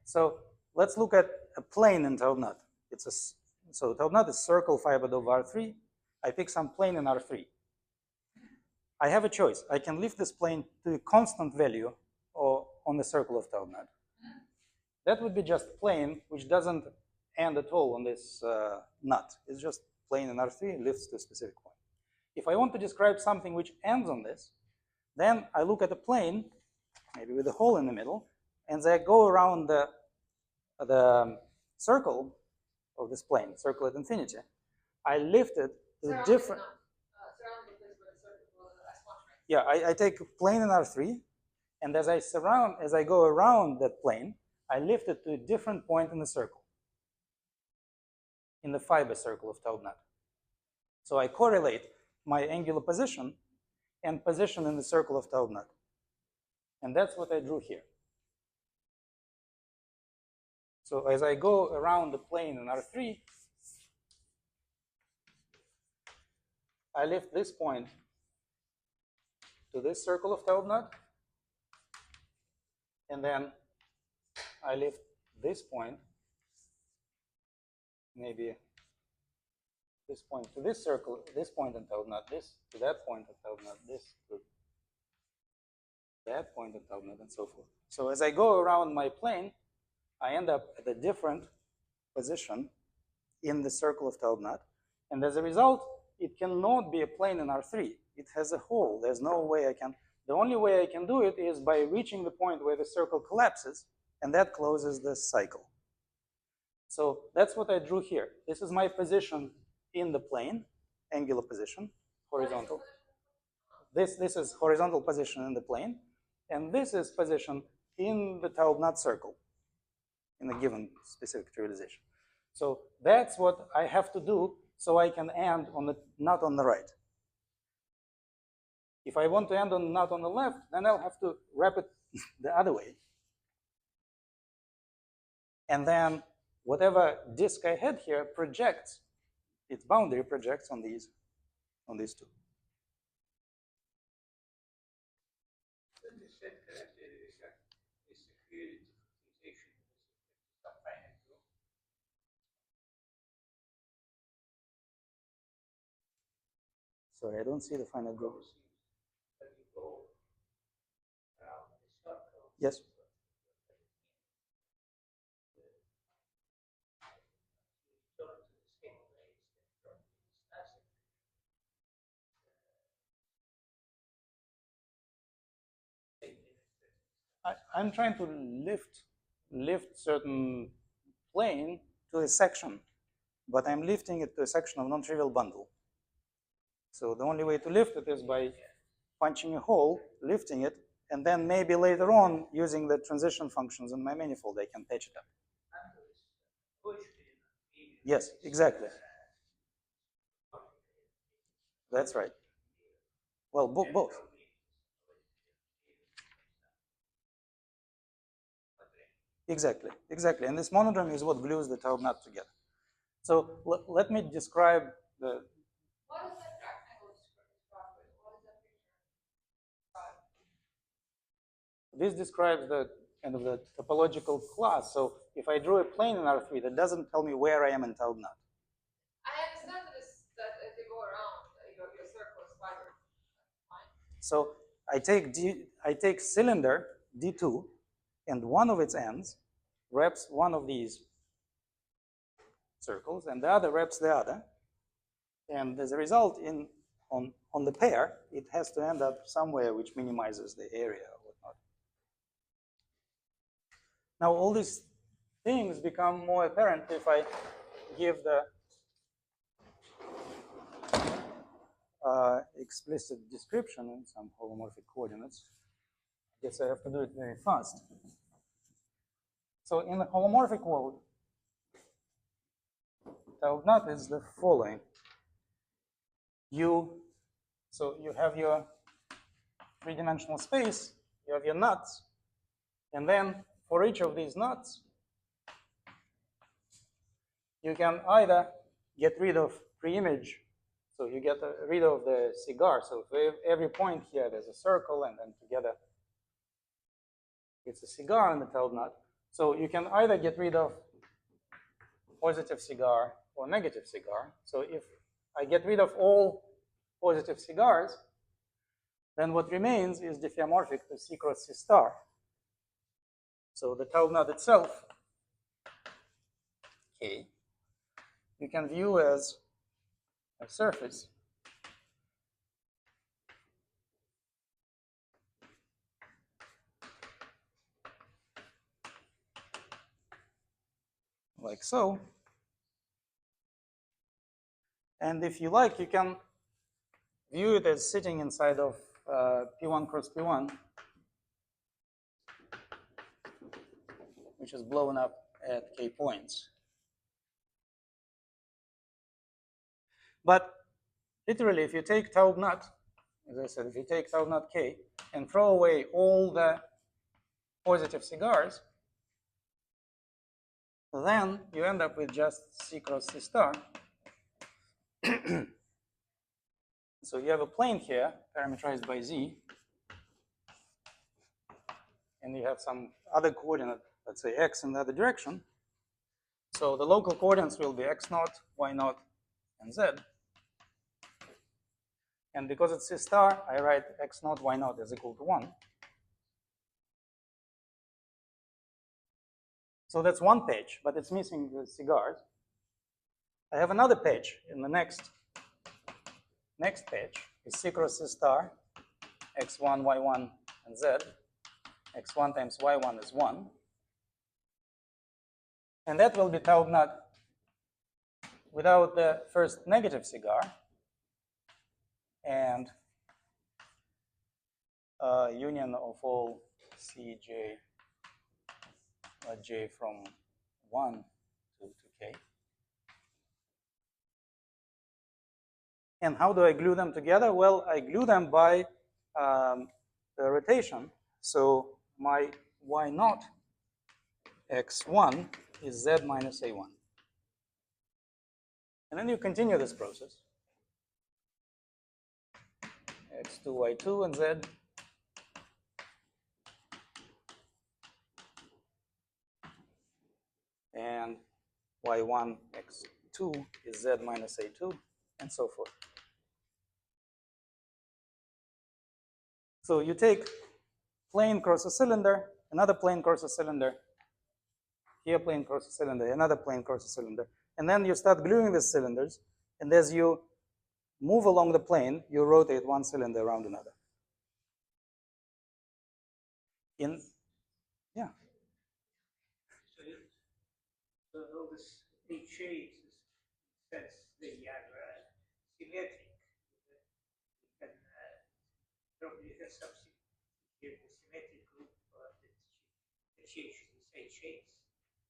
So let's look at a plane in Taub-Knut. So Taub-Knut is circle fibered over R3. I pick some plane in R3. I have a choice. I can lift this plane to a constant value or on the circle of Taub-Knut. That would be just plane, which doesn't end at all on this nut. It's just plane in R3, lifts to a specific point. If I want to describe something which ends on this, then I look at a plane, maybe with a hole in the middle, and I go around the circle of this plane, circle at infinity. I lift it to different. Yeah, I take a plane in R3, and as I go around that plane, I lift it to a different point in the circle, in the fiber circle of Taub-Knut. So I correlate my angular position and position in the circle of Taub-Knut. And that's what I drew here. So as I go around the plane in R3, I lift this point to this circle of Taub-Knut, and then I lift this point, maybe this point to this circle, this point in Taub-Knut, this to that point in Taub-Knut, this to that point in Taub-Knut, and so forth. So as I go around my plane, I end up at a different position in the circle of Taub-Knut, and as a result, it cannot be a plane in R3. It has a hole. There's no way I can. The only way I can do it is by reaching the point where the circle collapses, and that closes this cycle. So that's what I drew here. This is my position in the plane, angular position, horizontal. This is horizontal position in the plane, and this is position in the Taub-Knut circle in a given specific trivialization. So that's what I have to do so I can end on the nut on the right. If I want to end on the nut on the left, then I'll have to wrap it the other way. And then whatever disk I had here projects, its boundary projects on these two. Sorry, I don't see the final group. Yes. I'm trying to lift certain plane to a section, but I'm lifting it to a section of non-trivial bundle. So the only way to lift it is by punching a hole, lifting it, and then maybe later on, using the transition functions in my manifold, I can patch it up. Yes, exactly. That's right. Well, both. Exactly, exactly. And this monodrome is what glues the taub nut together. So let me describe the. What is that rectangle describe with? What is that picture describe? This describes the kind of the topological class. So if I drew a plane in R3, that doesn't tell me where I am in taub nut. I understand that if you go around your circle is spider. Fine. So I take cylinder D2, and one of its ends wraps one of these circles, and the other wraps the other. And as a result, on the pair, it has to end up somewhere which minimizes the area or whatnot. Now, all these things become more apparent if I give the explicit description in some holomorphic coordinates. I guess I have to do it very fast. So in the holomorphic world, taub nut is the following. So you have your three-dimensional space, you have your nuts, and then for each of these nuts, you can either get rid of pre-image, so you get rid of the cigar. So for every point here, there's a circle, and then together it's a cigar in the taub nut. So you can either get rid of positive cigar or negative cigar. So if I get rid of all positive cigars, then what remains is diffeomorphic to C cross C star. So the taub nut itself, K, you can view as a surface like so. And if you like, you can view it as sitting inside of P1 cross P1, which is blown up at K points. But literally, if you take taub nut, as I said, if you take taub nut K and throw away all the positive cigars, then you end up with just C cross C star. So you have a plane here, parameterized by Z, and you have some other coordinate, let's say x in the other direction. So the local coordinates will be x0, y0, and z. And because it's C star, I write x0, y0 is equal to 1. So that's one page, but it's missing the cigars. I have another page in the next page is C cross C star, x1, y1, and z. x1 times y1 is 1. And that will be taub nut without the first negative cigar and union of all Cj j from 1 to k. And how do I glue them together? Well, I glue them by the rotation. So my y0 x1 is z minus a1. And then you continue this process. x2, y2, and z. And y1, x2 is z minus a2, and so forth. So you take plane cross a cylinder, another plane cross a cylinder, here plane cross a cylinder, another plane cross a cylinder, and then you start gluing these cylinders, and as you move along the plane, you rotate one cylinder around another. Yeah. So all this HA says they are symmetric. You can probably have something here, the symmetric group that changes these HAs.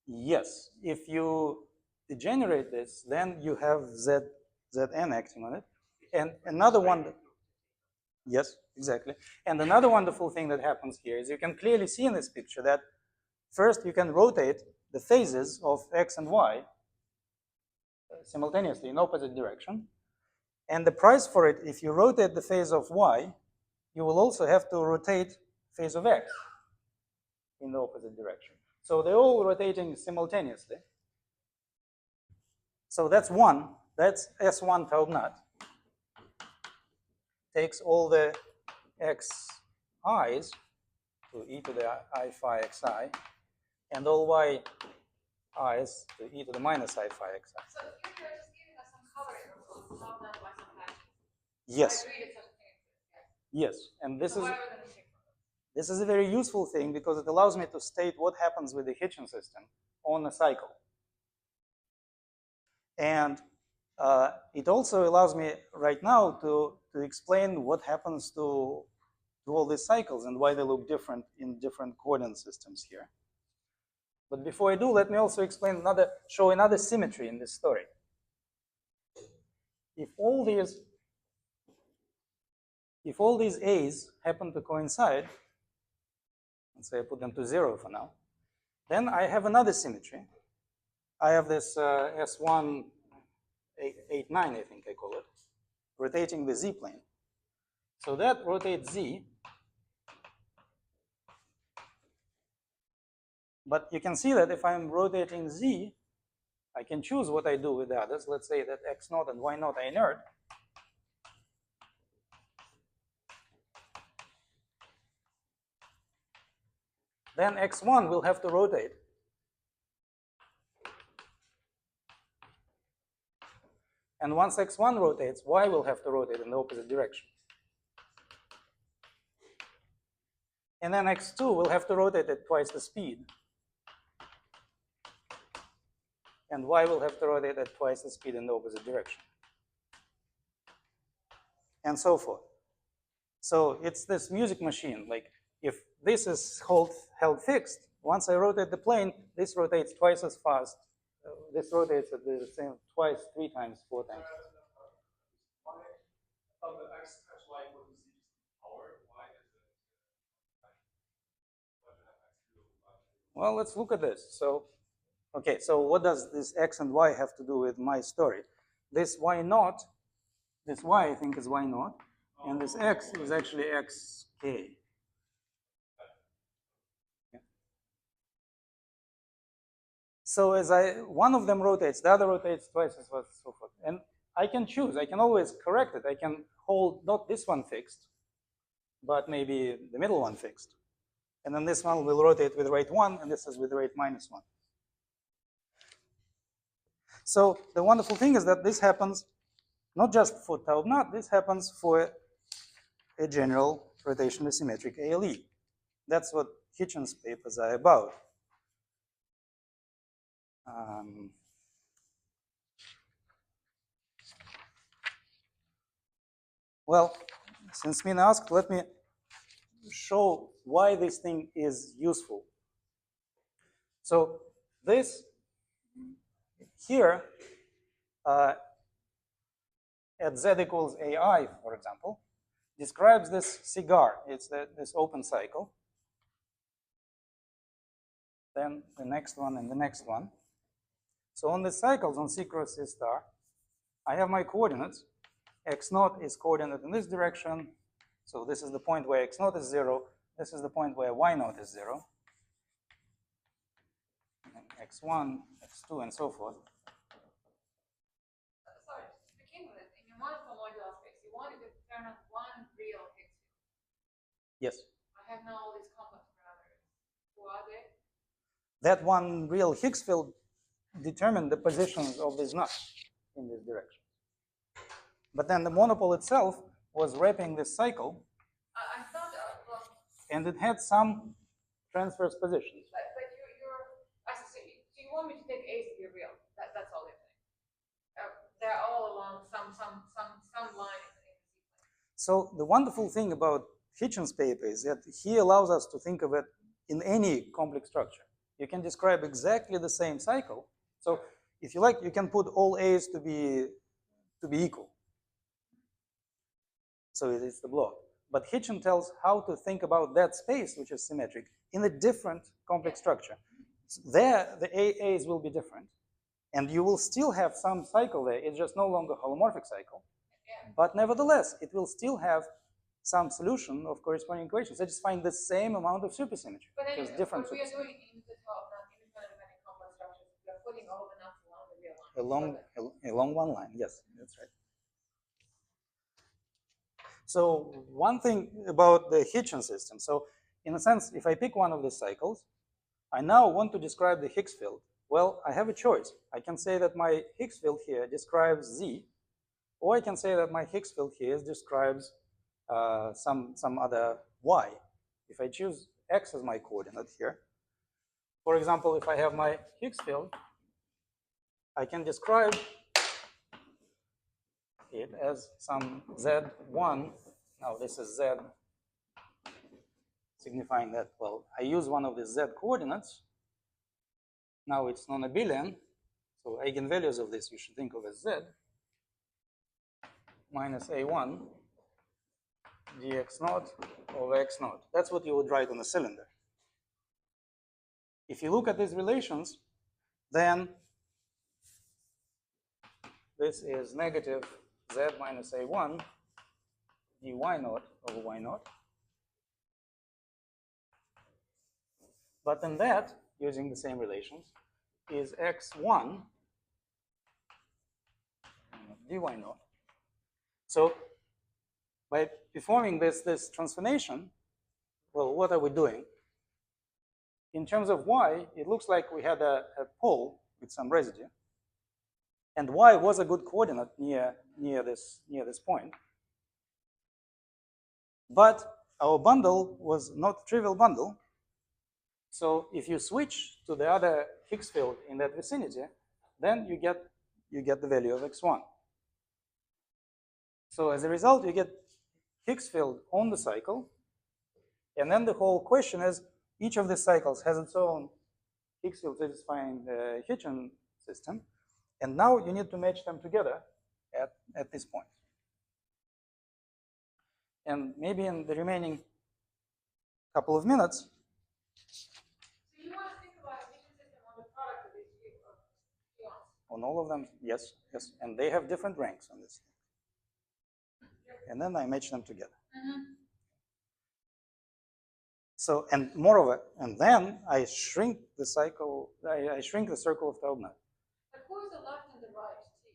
Yes, if you degenerate this, then you have Zn acting on it. And another one, yes, exactly. And another wonderful thing that happens here is you can clearly see in this picture that first you can rotate the phases of x and y simultaneously in opposite direction. And the price for it, if you rotate the phase of y, you will also have to rotate phase of x in the opposite direction. So they're all rotating simultaneously. So that's one. That's S1 Taub-Knot. Takes all the xi's to e to the I phi xi, and all yi's to e to the minus I phi xi. So if you're just giving us some coloring on how that by some fashion. Yes. I agree it's such a thing exists, Yes. And yes. So why would they take from it? this is a very useful thing because it allows me to state what happens with the Hitchin system on a cycle. And it also allows me right now to explain what happens to all these cycles and why they look different in different coordinate systems here. But before I do, let me also show another symmetry in this story. If all these A's happen to coincide, let's say I put them to 0 for now, then I have another symmetry. I have this S1 89, I think I call it, rotating the z-plane. So that rotates z. But you can see that if I'm rotating z, I can choose what I do with the others. Let's say that x0 and y0 are inert. Then x1 will have to rotate. And once x1 rotates, y will have to rotate in the opposite direction. And then x2 will have to rotate at twice the speed. And y will have to rotate at twice the speed in the opposite direction. And so forth. So it's this music machine. Like if this is held fixed, once I rotate the plane, this rotates twice as fast. This rotates at the same twice, 3 times, 4 times. The x times y equals to z power. Why is it? Well, let's look at this. So, okay, so what does this x and y have to do with my story? This y0, this y I think is y0, and this x is actually xk. So as one of them rotates, the other rotates twice as fast, and so forth. And I can choose. I can always correct it. I can hold not this one fixed, but maybe the middle one fixed. And then this one will rotate with rate 1, and this is with rate -1. So the wonderful thing is that this happens not just for Taub-Knot, this happens for a general rotationally symmetric ALE. That's what Hitchin's papers are about. Well, since Mina asked, let me show why this thing is useful. So this here, at z equals AI, for example, describes this cigar. It's this open cycle. Then the next one and the next one. So on the cycles on C cross C star, I have my coordinates. x0 is coordinate in this direction. So this is the point where x0 is 0. This is the point where y0 is 0. And x1, x2, and so forth. Sorry, to begin with, in your monopole modular space, you wanted to turn on one real Higgs field. Yes. I have now all these complex parameters. Who are they? That one real Higgs field determined the positions of these nuts in this direction. But then the monopole itself was wrapping this cycle, I thought, well, and it had some transverse positions. but so you want me to take A's to be real? That's all they're saying. They're all along some line in the Z-plane. So the wonderful thing about Hitchin's paper is that he allows us to think of it in any complex structure. You can describe exactly the same cycle. So if you like, you can put all A's to be equal. So it's the block. but Hitchin tells how to think about that space, which is symmetric, in a different complex structure. There, the AAs will be different, and you will still have some cycle there. It's just no longer holomorphic cycle, but nevertheless, it will still have some solution of corresponding equations. Satisfying the same amount of supersymmetry. But anyway, different what we are supersymmetry. doing in the 12 non-independent complex structures, we are putting all the numbers along the real line. Along one line, yes, that's right. So one thing about the Hitchin system. So in a sense, if I pick one of these cycles, I now want to describe the Higgs field. Well, I have a choice. I can say that my Higgs field here describes Z, or I can say that my Higgs field here describes some other Y. If I choose X as my coordinate here, for example, if I have my Higgs field, I can describe it as some Z1. Now this is Z, signifying that, well, I use one of the Z coordinates. Now it's non-abelian, so eigenvalues of this you should think of as Z minus A1 dx naught over x naught. That's what you would write on a cylinder. If you look at these relations, then this is negative Z minus A1 dy naught over y naught. But then that, using the same relations, is x1 dy naught. So by performing this transformation, well, what are we doing? In terms of y, it looks like we had a pole with some residue, and y was a good coordinate near this point. But our bundle was not a trivial bundle. So if you switch to the other Higgs field in that vicinity, then you get the value of x1. So as a result, you get Higgs field on the cycle, and then the whole question is, each of these cycles has its own Higgs field satisfying the Hitchin system, and now you need to match them together at this point. And maybe in the remaining couple of minutes. So you want to think about a Hitchin system on the product of these two ions? On all of them, yes, yes, and they have different ranks on this. And then I match them together. So, and moreover, and then I shrink the cycle, I shrink the circle of Taubman. But who is the left and the right T?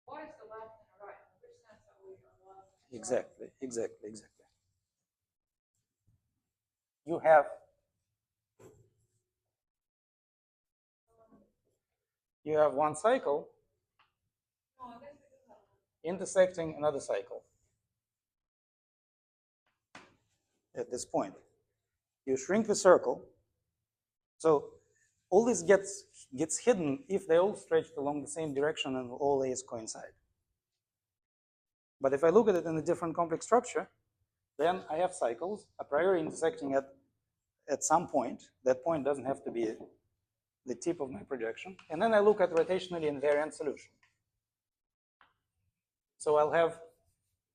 What is the left and the right? In which sense are we on the left and the right? Exactly. You have one cycle No, I guess we do have one. intersecting another cycle at this point. You shrink the circle, so all this gets hidden if they all stretch along the same direction and all A's coincide. But if I look at it in a different complex structure, then I have cycles a priori intersecting at some point. That point doesn't have to be the tip of my projection. And then I look at rotationally invariant solution. So I'll have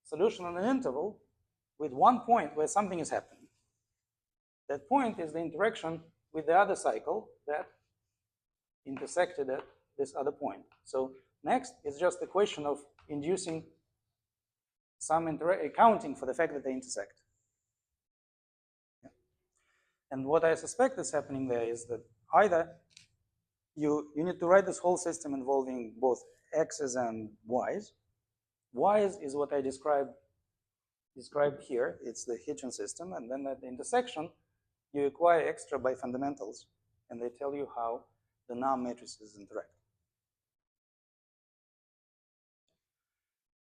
solution on an interval with one point where something is happening. That point is the interaction with the other cycle that intersected at this other point. So next is just a question of inducing some accounting for the fact that they intersect. Yeah. And what I suspect is happening there is that either you need to write this whole system involving both x's and y's. Y's is what I described here. It's the Hitchin system, and then at the intersection, you acquire extra by fundamentals, and they tell you how the Nahm matrices interact.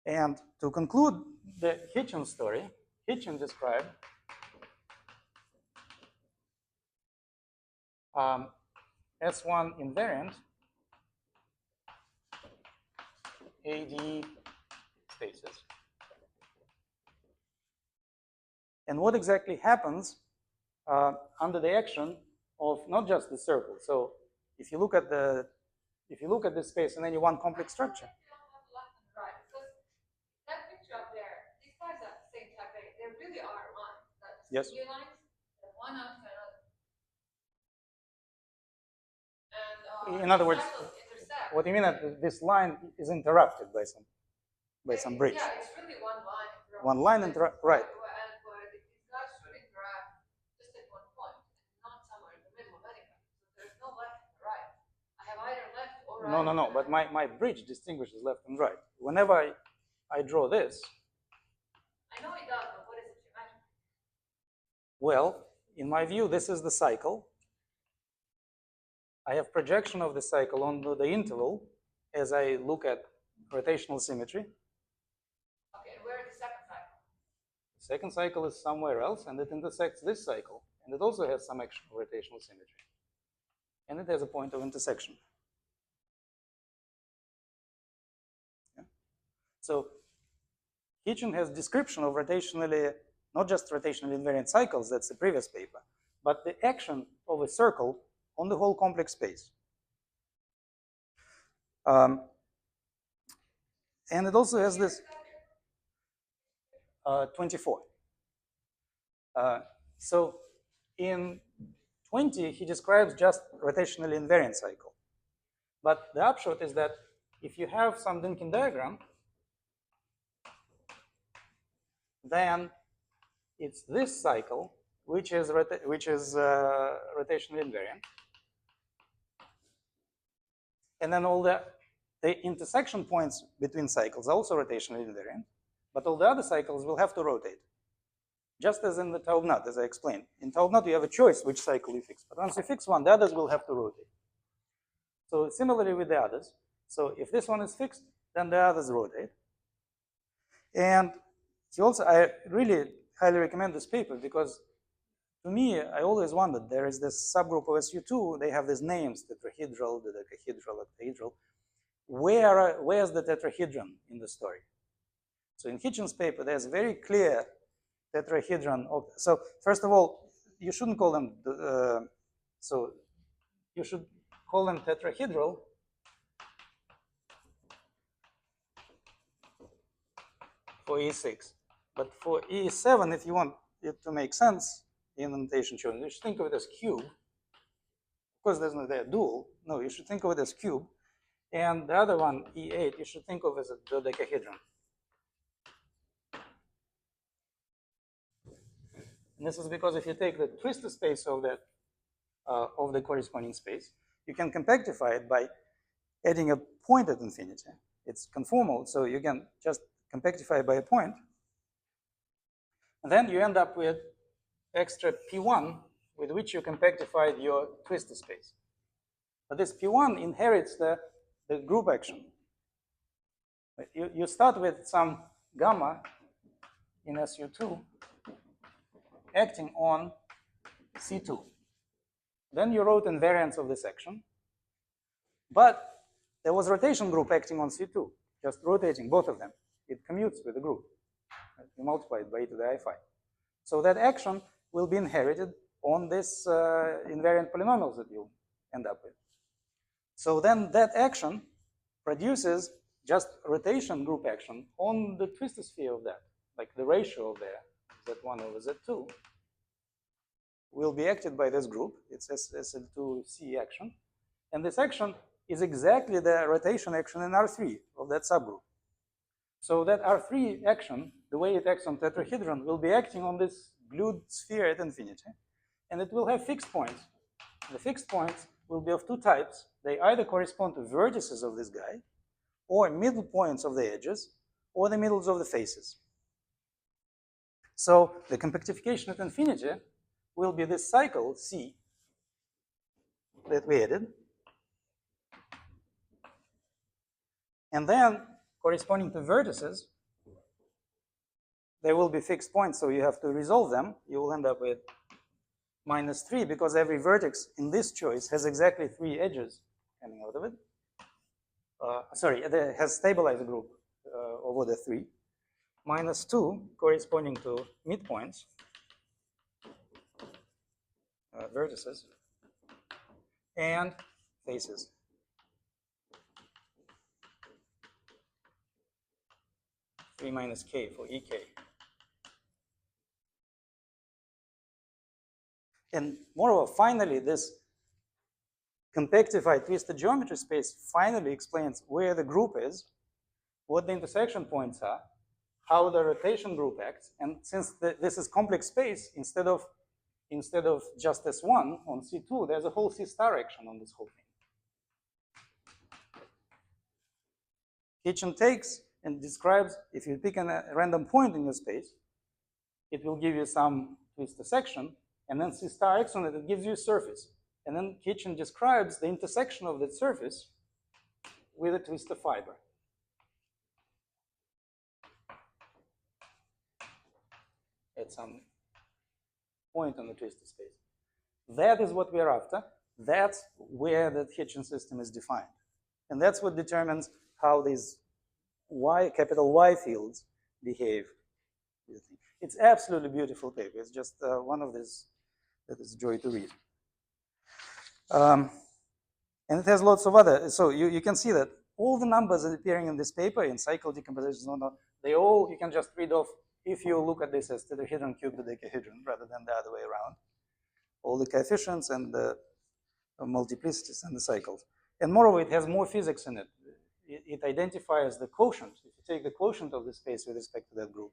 And to conclude the Hitchin story, Hitchin described S1 invariant AD spaces. And what exactly happens under the action of not just the circle? So if you look at this space in any one complex structure. Yes. New lines, and one out to another. And In other words, cycles intersect. what do you mean that this line is interrupted by some bridge? Yeah, it's really one line. One line interrupt, right? And these guys should interact just at one point, not somewhere in the middle of anything. So there's no left and right. I have either left or right. No. But my bridge distinguishes left and right. Whenever I draw this, I know it does, but what is it you measure? well, in my view, this is the cycle. I have projection of the cycle on the interval as I look at rotational symmetry. Okay, and where is the second cycle? The second cycle is somewhere else, and it intersects this cycle. And it also has some action of rotational symmetry. And it has a point of intersection. Yeah. So Hitchin has description of rotationally, not just rotationally invariant cycles, that's the previous paper, but the action of a circle on the whole complex space. And it also has this 24. So in 20, he describes just rotationally invariant cycle. But the upshot is that if you have some Dynkin diagram, then it's this cycle which is rotationally invariant. And then all the intersection points between cycles are also rotationally invariant, but all the other cycles will have to rotate. Just as in the Taub-Knot, as I explained. In Taub-Knot, you have a choice which cycle you fix, but once you fix one, the others will have to rotate. So similarly with the others. So if this one is fixed, then the others rotate. And he also, I really highly recommend this paper because to me, I always wondered, there is this subgroup of SU2, they have these names, tetrahedral, dodecahedral, octahedral. Where's the tetrahedron in the story? So in Hitchin's paper, there's very clear tetrahedron. So first of all, you shouldn't call them, so you should call them tetrahedral for E6. But for E7, if you want it to make sense in the notation shown, you should think of it as cube. Of course, there's no there dual. No, you should think of it as cube. And the other one, E8, you should think of as a dodecahedron. And this is because if you take the twistor space of the corresponding space, you can compactify it by adding a point at infinity. It's conformal, so you can just compactify by a point. And then you end up with extra P1 with which you compactified your twistor space. But this P1 inherits the group action. You start with some gamma in SU2 acting on C2. Then you wrote invariance of this action. But there was rotation group acting on C2, just rotating both of them. It commutes with the group. You multiply it by e to the I5. So that action will be inherited on this invariant polynomials that you end up with. So then that action produces just rotation group action on the twistor sphere of that, like the ratio of there, Z1 over Z2, will be acted by this group. It's SL2C action. And this action is exactly the rotation action in R3 of that subgroup. So that R3 action, the way it acts on tetrahedron, will be acting on this glued sphere at infinity. And it will have fixed points. The fixed points will be of two types. They either correspond to vertices of this guy, or middle points of the edges, or the middles of the faces. So the compactification at infinity will be this cycle, C, that we added. And then, corresponding to vertices, there will be fixed points, so you have to resolve them. You will end up with -3 because every vertex in this choice has exactly 3 edges coming out of it. It has stabilized group over the 3. -2 corresponding to midpoints, vertices, and faces. -3 for EK. And moreover, finally, this compactified twisted geometry space finally explains where the group is, what the intersection points are, how the rotation group acts. And since this is complex space, instead of just S1 on C2, there's a whole C star action on this whole thing. Kitchen takes and describes, if you pick a random point in your space, it will give you some twistor section, and then C star acts on it, it gives you a surface. And then Kitchen describes the intersection of that surface with a twistor fiber. At some point on the twistor space. That is what we're after. That's where the Hitchin system is defined. And that's what determines how these capital Y fields behave. It's absolutely beautiful paper. It's just one of these that is a joy to read. And it has lots of other, so you can see that all the numbers appearing in this paper in cycle decomposition, they all, you can just read off if you look at this as tetrahedron, cube, dodecahedron, rather than the other way around. All the coefficients and the multiplicities and the cycles. And moreover, it has more physics in it. It identifies the quotient. If you take the quotient of the space with respect to that group,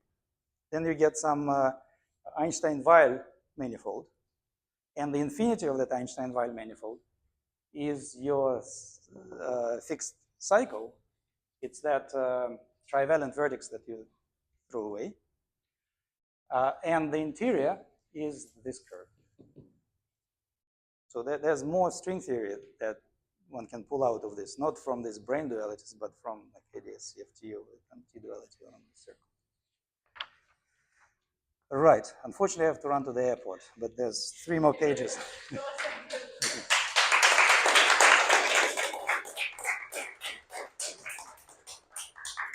then you get some Einstein-Weil manifold. And the infinity of that Einstein-Weil manifold is your fixed cycle. It's that trivalent vertex that you throw away. And the interior is this curve. So there's more string theory that one can pull out of this, not from these brane dualities, but from like ADS, CFT, or T-duality on the circle. All right. Unfortunately, I have to run to the airport, but there's 3 more pages.